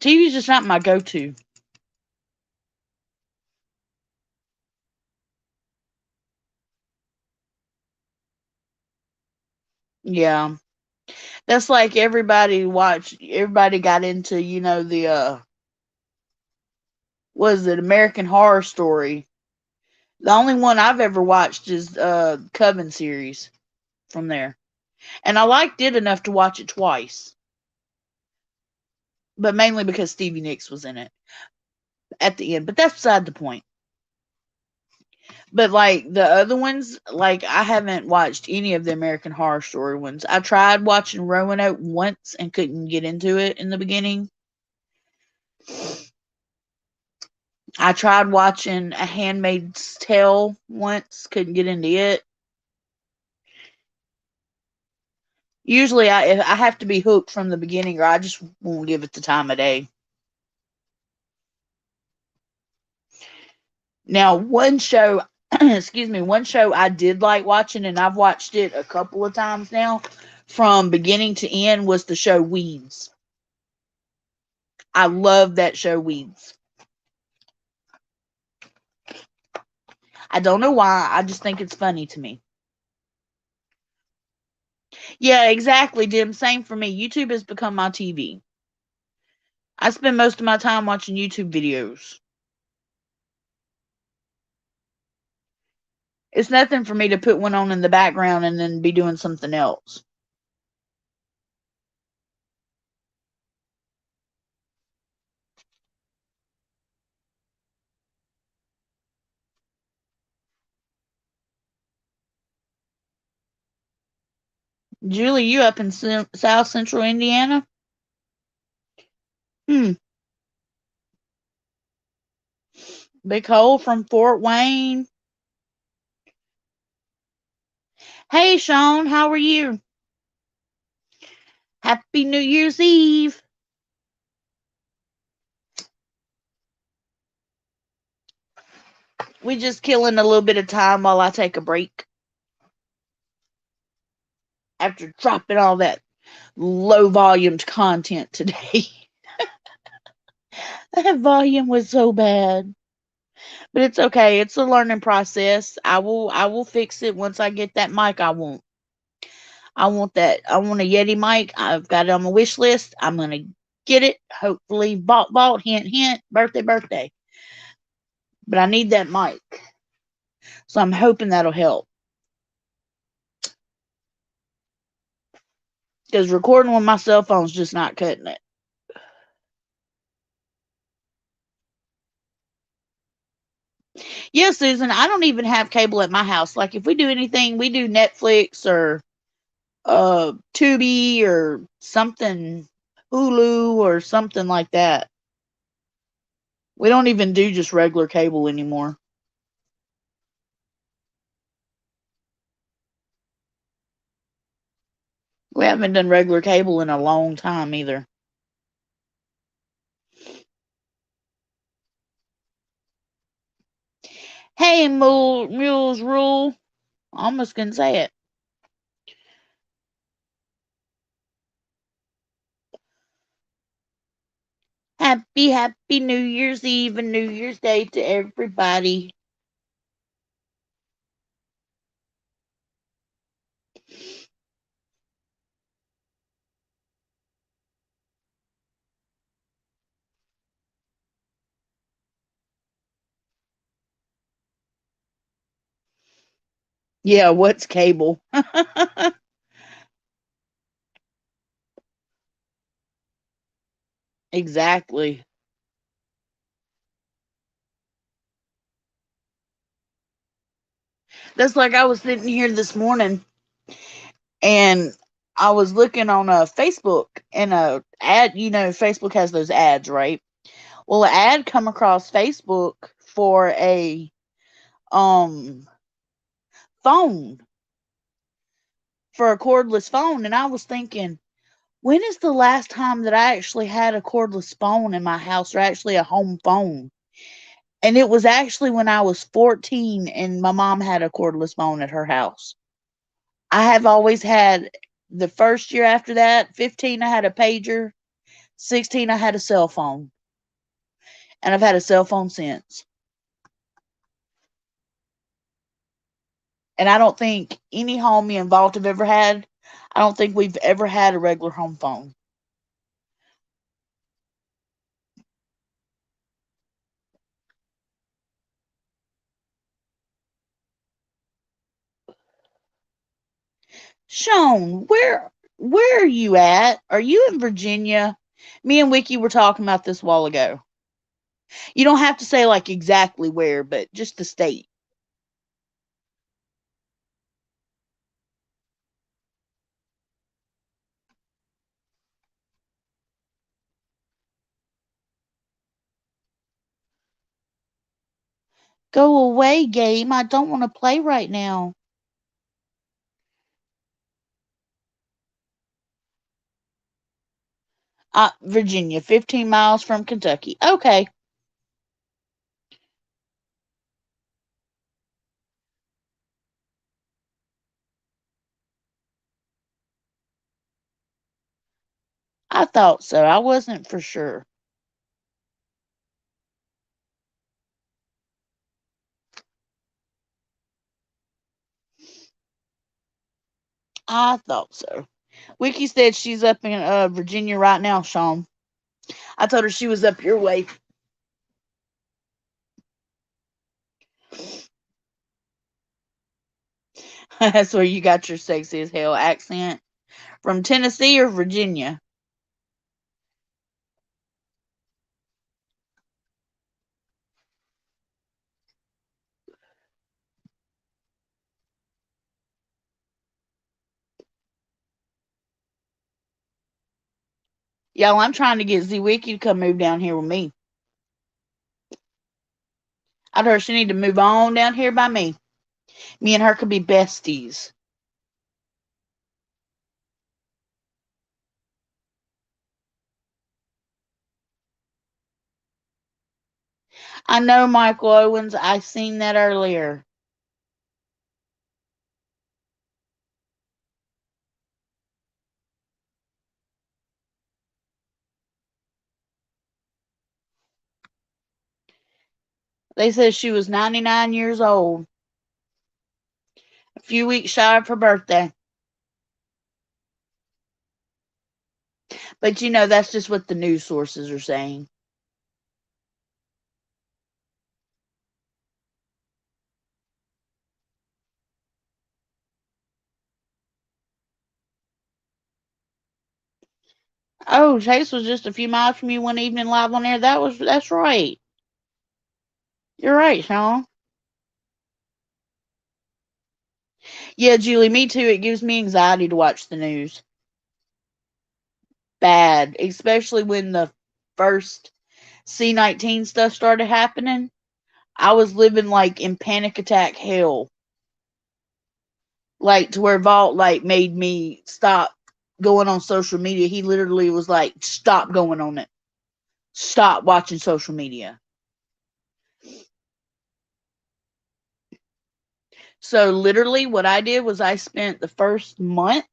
TV's just not my go-to. Yeah. That's like everybody got into, the was it American Horror Story. The only one I've ever watched is Coven series from there. And I liked it enough to watch it twice. But mainly because Stevie Nicks was in it at the end. But that's beside the point. But like the other ones, like I haven't watched any of the American Horror Story ones. I tried watching Roanoke once and couldn't get into it in the beginning. I tried watching A Handmaid's Tale once, couldn't get into it. Usually I have to be hooked from the beginning or I just won't give it the time of day. Now, one show, excuse me, one show I did like watching, and I've watched it a couple of times now, from beginning to end, was the show Weeds. I love that show Weeds. I don't know why. I just think it's funny to me. Yeah, exactly, Dim. Same for me. YouTube has become my TV. I spend most of my time watching YouTube videos. It's nothing for me to put one on in the background and then be doing something else. Julie, you up in South Central Indiana? Hmm. Big Hole from Fort Wayne. Hey, Sean, how are you? Happy New Year's Eve. We just killing a little bit of time while I take a break after dropping all that low volumed content today. That volume was so bad. But it's okay. It's a learning process. I will fix it once I get that mic I want. I want that. I want a Yeti mic. I've got it on my wish list. I'm gonna get it. Hopefully, vault, hint, hint, birthday. But I need that mic, so I'm hoping that'll help. Because recording with my cell phone's just not cutting it. Yeah, Susan, I don't even have cable at my house. Like if we do anything, we do Netflix or Tubi or something, Hulu or something like that. We don't even do just regular cable anymore. We haven't done regular cable in a long time either. Hey, Mules Rule. I almost couldn't say it. Happy New Year's Eve and New Year's Day to everybody. Yeah, what's cable? Exactly. That's like I was sitting here this morning and I was looking on a Facebook and a ad. You know, Facebook has those ads, right? Well, an ad come across Facebook for a um phone, for a cordless phone, and I was thinking, when is the last time that I actually had a cordless phone in my house, or actually a home phone? And it was actually when I was 14 and my mom had a cordless phone at her house. I have always had, the first year after that, 15, I had a pager, 16, I had a cell phone, and I've had a cell phone since. And I don't think any home me and Vault have ever had, I don't think we've ever had a regular home phone. Sean, where are you at? Are you in Virginia? Me and Wiki were talking about this a while ago. You don't have to say like exactly where, but just the state. Go away, game. I don't want to play right now. Virginia, 15 miles from Kentucky. Okay. I thought so. I wasn't for sure. I thought so. Wiki said she's up in Virginia right now, Sean. I told her she was up your way. That's where you got your sexy as hell accent. From Tennessee or Virginia? Y'all, I'm trying to get Z Wiki to come move down here with me. I told her she need to move on down here by me. Me and her could be besties. I know, Michael Owens. I seen that earlier. They said she was 99 years old, a few weeks shy of her birthday. But you know, that's just what the news sources are saying. Oh, Chase was just a few miles from you one evening live on air. That's right. You're right, Sean. Yeah, Julie, me too. It gives me anxiety to watch the news. Bad, especially when the first C-19 stuff started happening. I was living like in panic attack hell. Like to where Vault like made me stop going on social media. He literally was like, stop going on it. Stop watching social media. So literally what I did was I spent the first month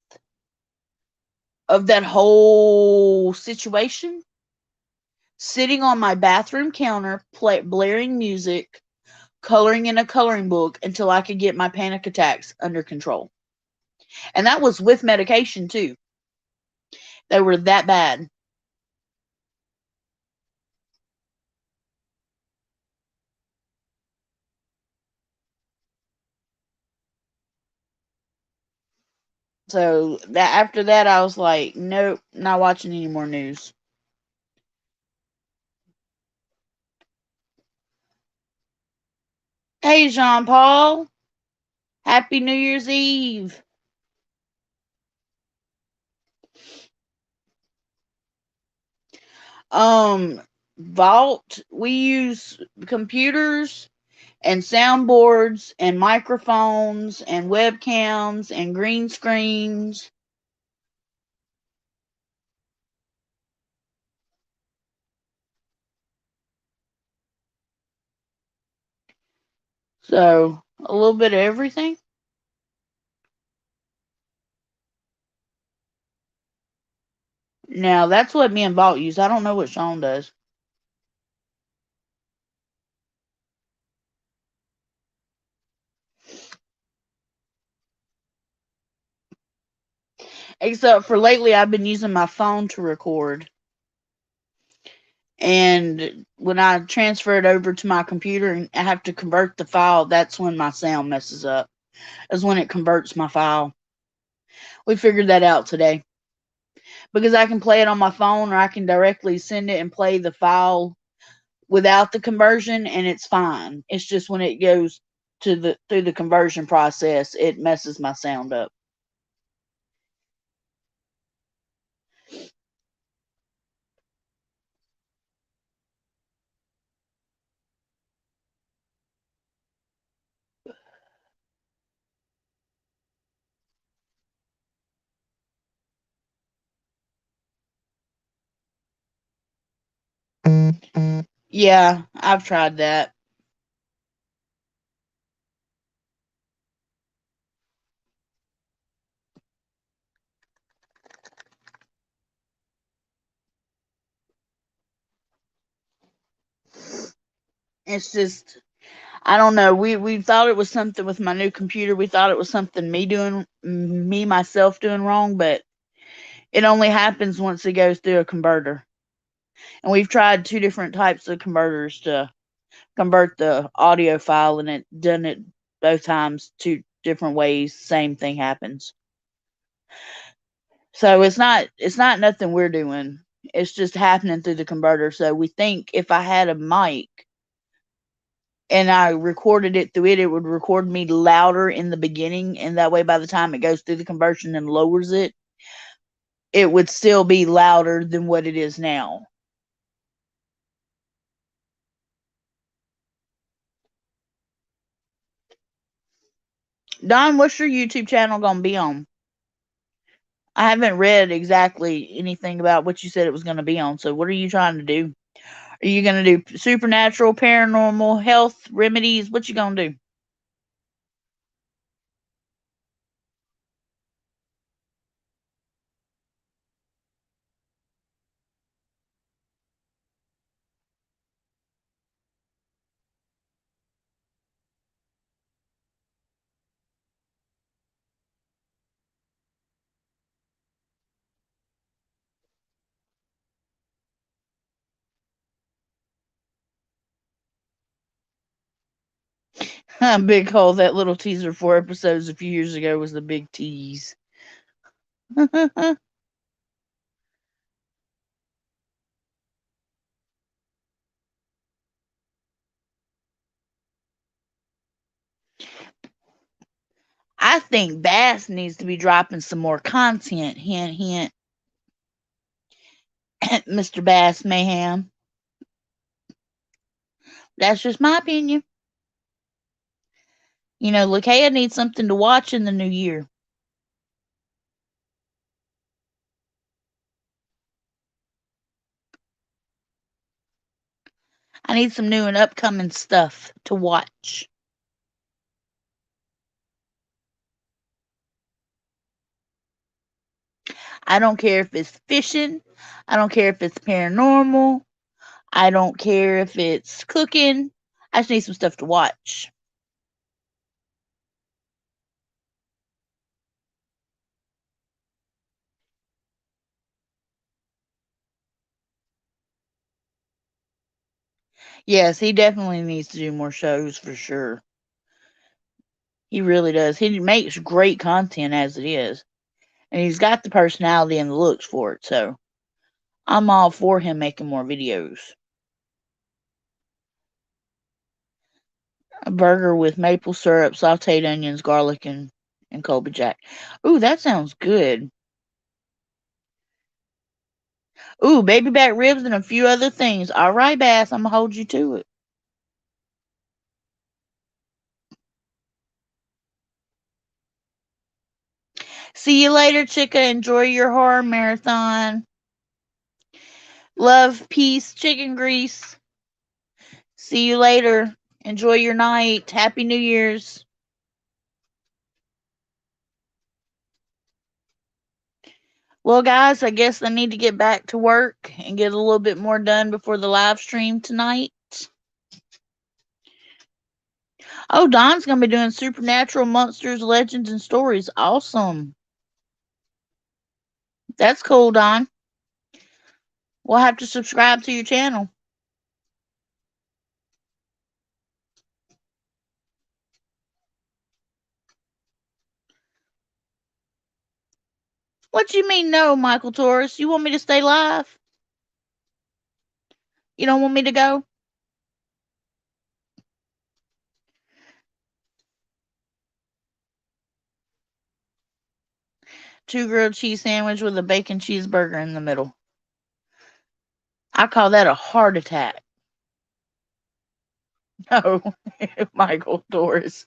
of that whole situation sitting on my bathroom counter, blaring music, coloring in a coloring book until I could get my panic attacks under control. And that was with medication too. They were that bad. So that after that, I was like, nope, not watching any more news. Hey, Jean Paul. Happy New Year's Eve. Um, Vault, we use computers and soundboards and microphones and webcams and green screens. So, a little bit of everything. Now, that's what me and Vault use. I don't know what Sean does. Except for lately, I've been using my phone to record. And when I transfer it over to my computer and I have to convert the file, that's when my sound messes up. That's when it converts my file. We figured that out today. Because I can play it on my phone or I can directly send it and play the file without the conversion and it's fine. It's just when it goes to the through the conversion process, it messes my sound up. Yeah, I've tried that. It's just I don't know. We thought it was something with my new computer. We thought it was something me myself doing wrong, but it only happens once it goes through a converter. And we've tried two different types of converters to convert the audio file, and it done it both times two different ways. Same thing happens. So it's not nothing we're doing. It's just happening through the converter. So we think if I had a mic and I recorded it through it, it would record me louder in the beginning, and that way by the time it goes through the conversion and lowers it, it would still be louder than what it is now. Don, what's your YouTube channel gonna be on? I haven't read exactly anything about what you said it was gonna be on. So what are you trying to do? Are you gonna do supernatural, paranormal, health, remedies? What you gonna do? Big hole. That little teaser 4 episodes a few years ago was the big tease. I think Bass needs to be dropping some more content. Hint, hint. Mr. Bass Mayhem. That's just my opinion. You know, Lakaya needs something to watch in the new year. I need some new and upcoming stuff to watch. I don't care if it's fishing. I don't care if it's paranormal. I don't care if it's cooking. I just need some stuff to watch. Yes, he definitely needs to do more shows for sure. He really does. He makes great content as it is. And he's got the personality and the looks for it. So I'm all for him making more videos. A burger with maple syrup, sauteed onions, garlic, and Colby Jack. Ooh, that sounds good. Ooh, baby back ribs and a few other things. All right, Bass, I'm gonna hold you to it. See you later, Chica. Enjoy your horror marathon. Love, peace, chicken grease. See you later. Enjoy your night. Happy New Year's. Well, guys, I guess I need to get back to work and get a little bit more done before the live stream tonight. Oh, Don's going to be doing Supernatural Monsters, Legends, and Stories. Awesome. That's cool, Don. We'll have to subscribe to your channel. What you mean, no, Michael Torres? You want me to stay live? You don't want me to go? Two grilled cheese sandwich with a bacon cheeseburger in the middle. I call that a heart attack. No, Michael Torres.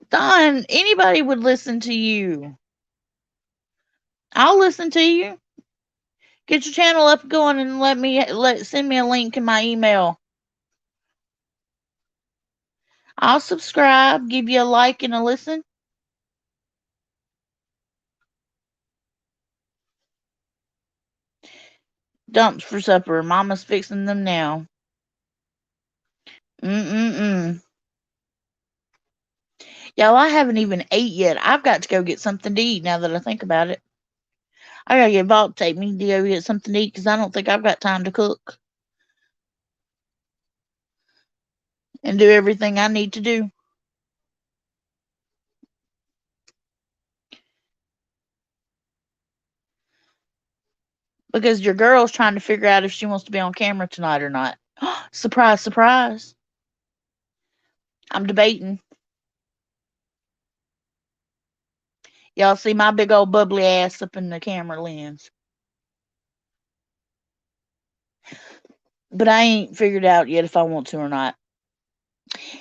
Don, anybody would listen to you. I'll listen to you. Get your channel up going and send me a link in my email. I'll subscribe, give you a like and a listen. Dumps for supper. Mama's fixing them now. Mm-mm-mm. Y'all, I haven't even ate yet. I've got to go get something to eat now that I think about it. I gotta get Vault to take me to go get something to eat because I don't think I've got time to cook and do everything I need to do. Because your girl's trying to figure out if she wants to be on camera tonight or not. Surprise, surprise. I'm debating. Y'all see my big old bubbly ass up in the camera lens. But I ain't figured out yet if I want to or not.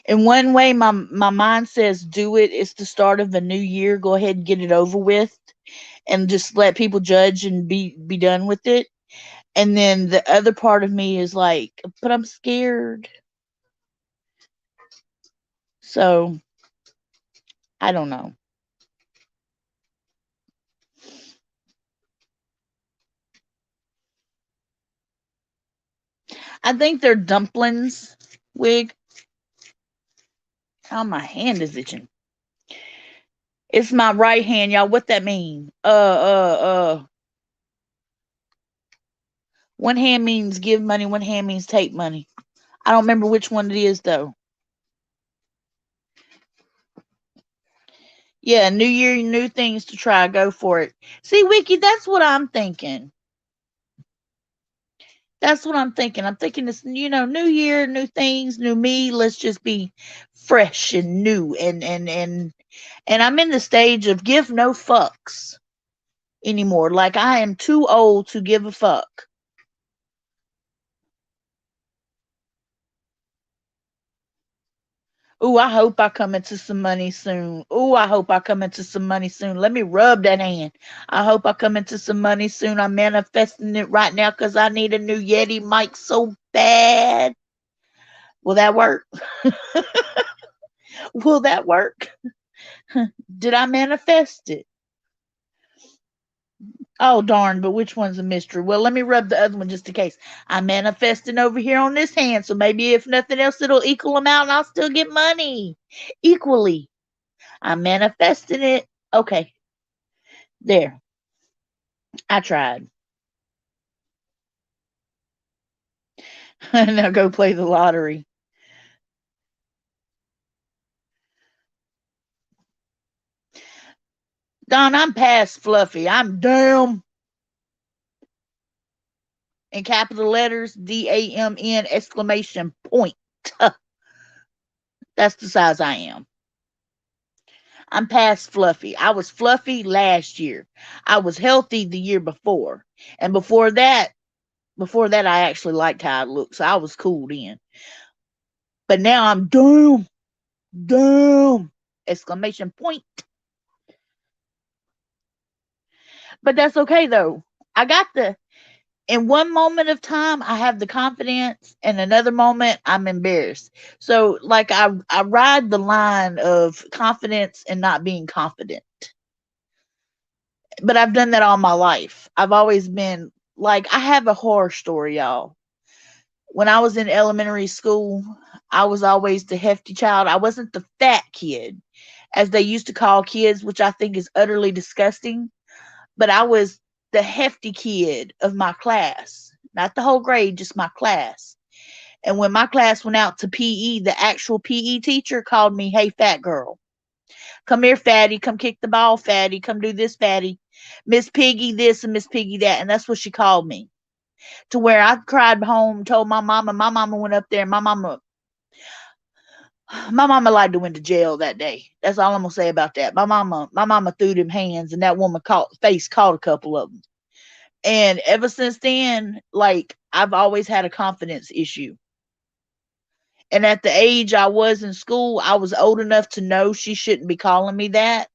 In one way, my mind says do it. It's the start of the new year. Go ahead and get it over with and just let people judge and be done with it. And then the other part of me is like, but I'm scared. So I don't know. I think they're dumplings, Wig. Oh, my hand is itching. It's my right hand, y'all. What that mean? One hand means give money, one hand means take money. I don't remember which one it is though. Yeah, new year, new things to try. Go for it. See, Wiki, that's what I'm thinking. That's what I'm thinking. I'm thinking it's new year, new things, new me. Let's just be fresh and new and I'm in the stage of give no fucks anymore. Like I am too old to give a fuck. Ooh, I hope I come into some money soon. Ooh, I hope I come into some money soon. Let me rub that hand. I hope I come into some money soon. I'm manifesting it right now because I need a new Yeti mic so bad. Will that work? Will that work? Did I manifest it? Oh, darn, but which one's a mystery? Well, let me rub the other one just in case. I'm manifesting over here on this hand, so maybe if nothing else, it'll equal them out and I'll still get money equally. I'm manifesting it. Okay, there. I tried. Now go play the lottery. Don, I'm past Fluffy. I'm damn. in capital letters, DAMN exclamation point. That's the size I am. I'm past fluffy. I was fluffy last year. I was healthy the year before. And before that I actually liked how I looked. So I was cool then. But now I'm doom, exclamation point. But that's okay though. I got the in one moment of time I have the confidence, and another moment I'm embarrassed. So like I ride the line of confidence and not being confident. But I've done that all my life. I've always been like I have a horror story, y'all. When I was in elementary school, I was always the hefty child. I wasn't the fat kid, as they used to call kids, which I think is utterly disgusting. But I was the hefty kid of my class, not the whole grade, just my class. And when my class went out to PE, the actual PE teacher called me, "Hey, fat girl. Come here, fatty. Come kick the ball, fatty. Come do this, fatty. Miss Piggy this and Miss Piggy that." And that's what she called me. To where I cried home, told my mama. My mama went up there. My mama lied to went to jail that day. That's all I'm gonna say about that. My mama threw them hands, and that woman caught a couple of them. And ever since then, like I've always had a confidence issue. And at the age I was in school, I was old enough to know she shouldn't be calling me that,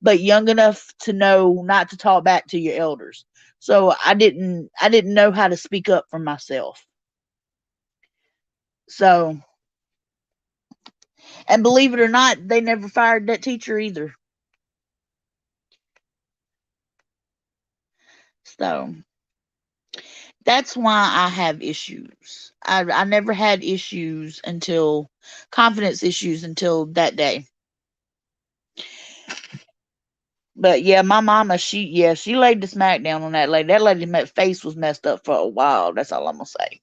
but young enough to know not to talk back to your elders. So I didn't know how to speak up for myself. So, and believe it or not, they never fired that teacher either. So that's why I have issues. I never had issues until confidence issues until that day. But yeah, my mama, she laid the smack down on that lady. That lady's face was messed up for a while. That's all I'm gonna say.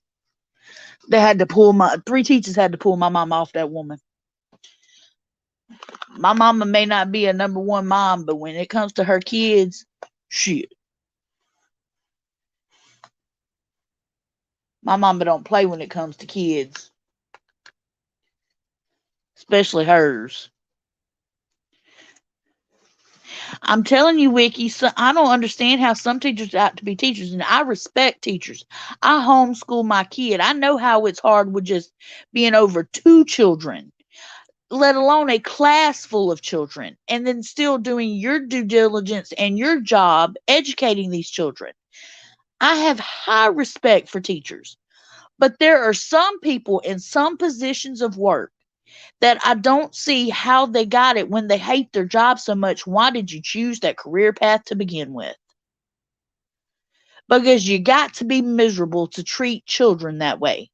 They had to pull my three teachers had to pull my mama off that woman. My mama may not be a number one mom, but when it comes to her kids, shit. My mama don't play when it comes to kids, especially hers. I'm telling you, Wiki, so I don't understand how some teachers out to be teachers, and I respect teachers. I homeschool my kid. I know how it's hard with just being over two children, let alone a class full of children, and then still doing your due diligence and your job educating these children. I have high respect for teachers, but there are some people in some positions of work that I don't see how they got it when they hate their job so much. Why did you choose that career path to begin with? Because you got to be miserable to treat children that way.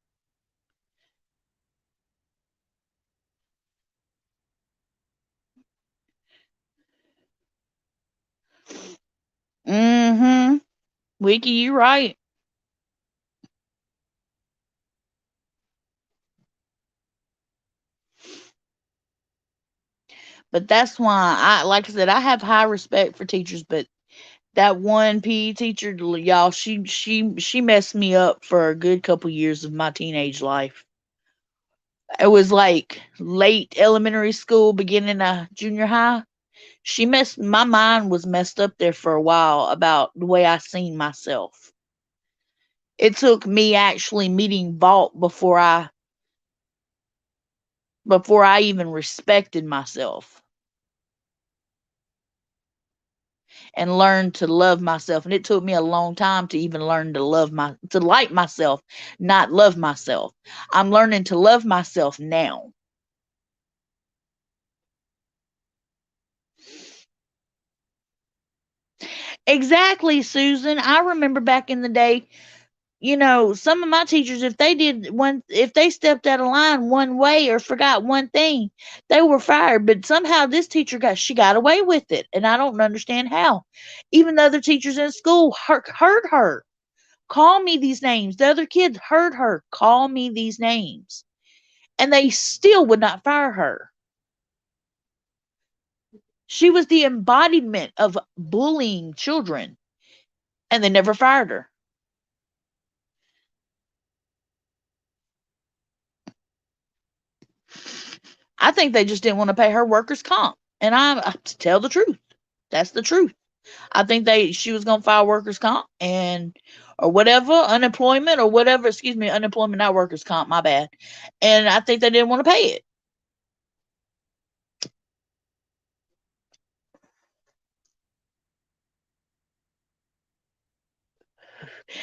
Mm-hmm. Wiki, you right. But that's why like I said, I have high respect for teachers, but that one PE teacher, y'all, she messed me up for a good couple years of my teenage life. It was like late elementary school, beginning of junior high. She messed my mind was messed up there for a while about the way I seen myself. It took me actually meeting Vault before I even respected myself and learned to love myself. And it took me a long time to even learn to like myself, not love myself. I'm learning to love myself now. Exactly, Susan. I remember back in the day, some of my teachers, if they stepped out of line one way or forgot one thing, they were fired. But somehow this teacher she got away with it, and I don't understand how. Even the other teachers in school heard her call me these names. The other kids heard her call me these names, and they still would not fire her. She was the embodiment of bullying children, and they never fired her. I think they just didn't want to pay her workers' comp. And to tell the truth, that's the truth. I think she was gonna file workers' comp and or whatever, unemployment or whatever. Excuse me, unemployment, not workers' comp. My bad. And I think they didn't want to pay it.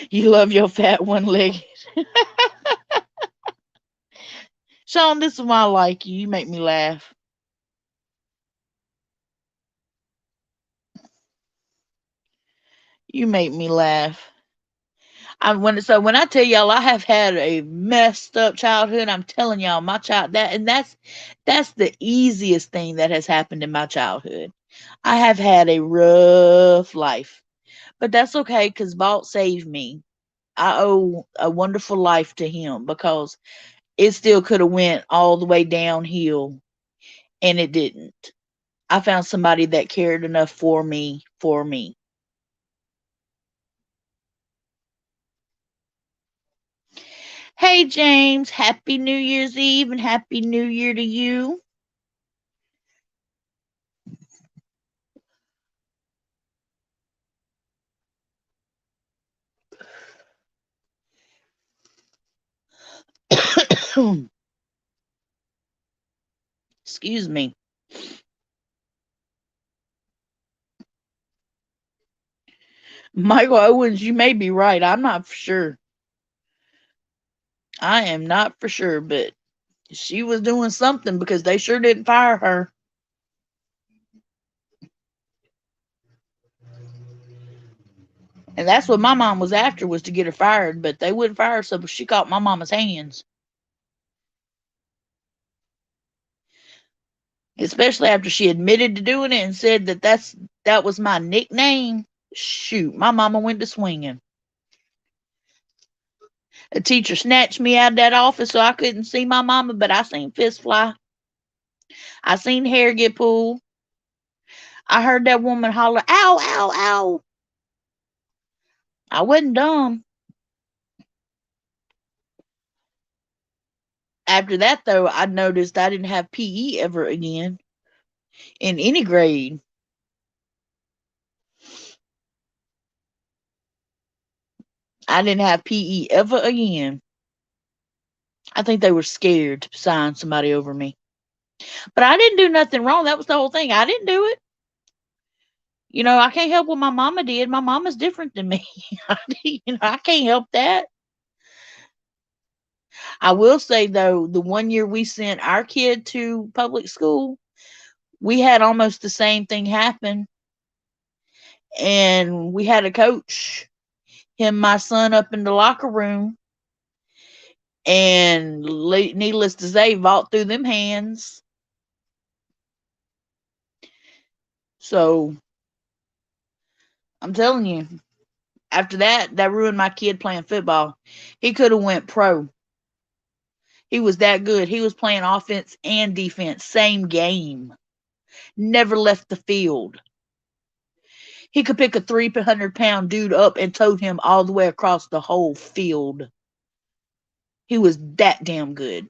You love your fat one legged. Sean, this is why I like you. You make me laugh. You make me laugh. When I tell y'all I have had a messed up childhood, I'm telling y'all my child that's the easiest thing that has happened in my childhood. I have had a rough life, but that's okay because Vault saved me. I owe a wonderful life to him because it still could have went all the way downhill, and it didn't. I found somebody that cared enough for me. Hey James, happy New Year's Eve and happy New Year to you. Excuse me. Michael Owens, you may be right. I'm not for sure. I am not for sure, but she was doing something because they sure didn't fire her. And that's what my mom was after, was to get her fired, but they wouldn't fire her, so she caught my mama's hands. Especially after she admitted to doing it and said that was my nickname. Shoot, my mama went to swinging. A teacher snatched me out of that office so I couldn't see my mama, but I seen fist fly. I seen hair get pulled. I heard that woman holler, ow, ow, ow. I wasn't dumb. After that, though, I noticed I didn't have PE ever again in any grade. I didn't have PE ever again. I think they were scared to sign somebody over me. But I didn't do nothing wrong. That was the whole thing. I didn't do it. I can't help what my mama did. My mama's different than me. I can't help that. I will say, though, the one year we sent our kid to public school, we had almost the same thing happen. And we had a coach, my son up in the locker room, and needless to say, vault through them hands. So I'm telling you, after that ruined my kid playing football. He could have went pro. He was that good. He was playing offense and defense, same game. Never left the field. He could pick a 300-pound dude up and tow him all the way across the whole field. He was that damn good.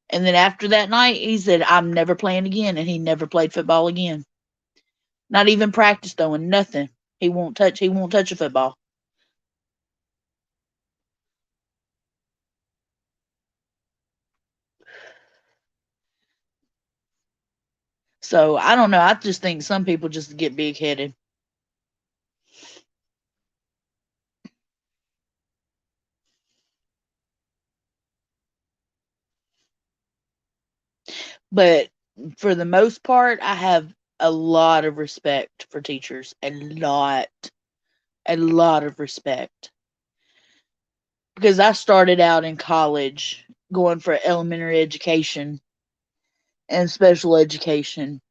And then after that night, he said, I'm never playing again. And he never played football again. Not even practice throwing, nothing. He won't touch a football. So I don't know. I just think some people just get big headed. But for the most part, I have a lot of respect for teachers. A lot of respect. Because I started out in college going for elementary education and special education.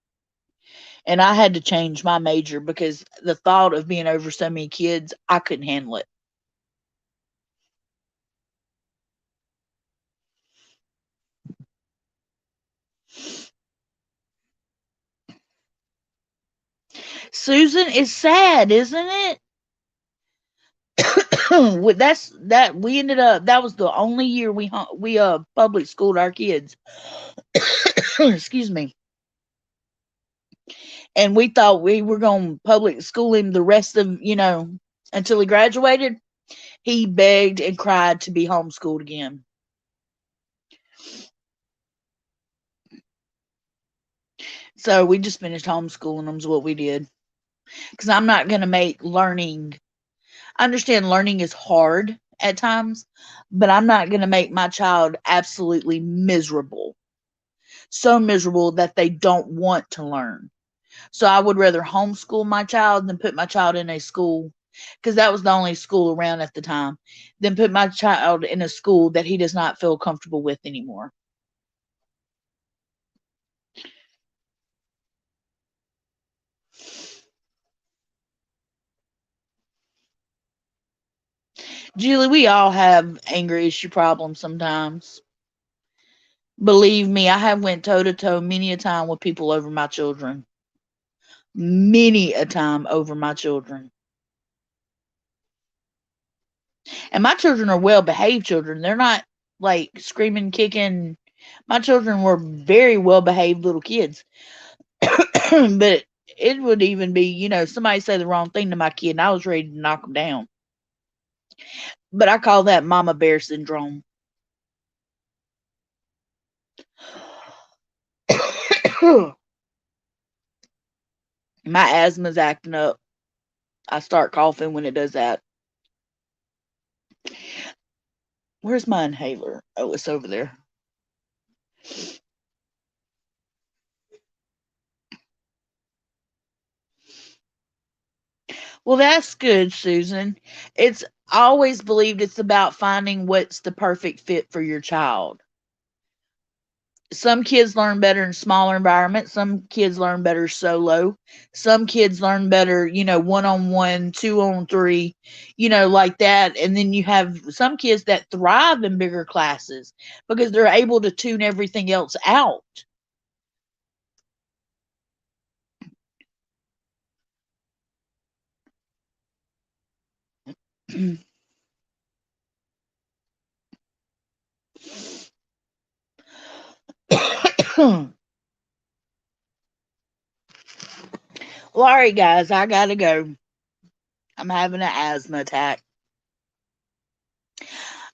And I had to change my major because the thought of being over so many kids, I couldn't handle it. Susan is sad, isn't it? We ended up, that was the only year we public schooled our kids. Excuse me. And we thought we were going to public school him the rest of, until he graduated. He begged and cried to be homeschooled again. So we just finished homeschooling them is what we did. Because I'm not going to make learning, I understand learning is hard at times, but I'm not going to make my child absolutely miserable. So miserable that they don't want to learn. So I would rather homeschool my child than put my child in a school, because that was the only school around at the time, than put my child in a school that he does not feel comfortable with anymore. Julie, we all have anger issue problems sometimes. Believe me, I have went toe to toe many a time with people over my children. Many a time over my children. And my children are well behaved children. They're not like screaming, kicking. My children were very well behaved little kids. But it would even be, somebody say the wrong thing to my kid and I was ready to knock them down. But I call that mama bear syndrome. My asthma's acting up. I start coughing when it does that. Where's my inhaler? Oh, it's over there. Well, that's good, Susan. It's I always believed it's about finding what's the perfect fit for your child. Some kids learn better in smaller environments. Some kids learn better solo. Some kids learn better, one on one, two on three, like that. And then you have some kids that thrive in bigger classes because they're able to tune everything else out. Well, all right, guys, I gotta go. I'm having an asthma attack.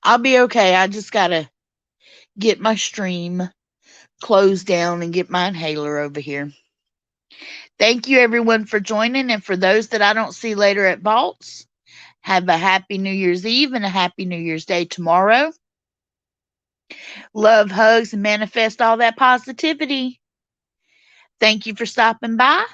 I'll be okay. I just gotta get my stream closed down and get my inhaler over here. Thank you, everyone, for joining. And for those that I don't see later at Vaults, have a happy New Year's Eve and a happy New Year's Day tomorrow. Love, hugs, and manifest all that positivity. Thank you for stopping by.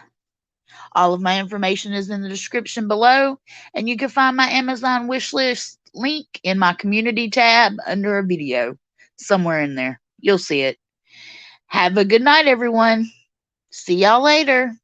All of my information is in the description below, and you can find my Amazon wish list link in my community tab under a video somewhere in there. You'll see it. Have a good night, everyone. See y'all later.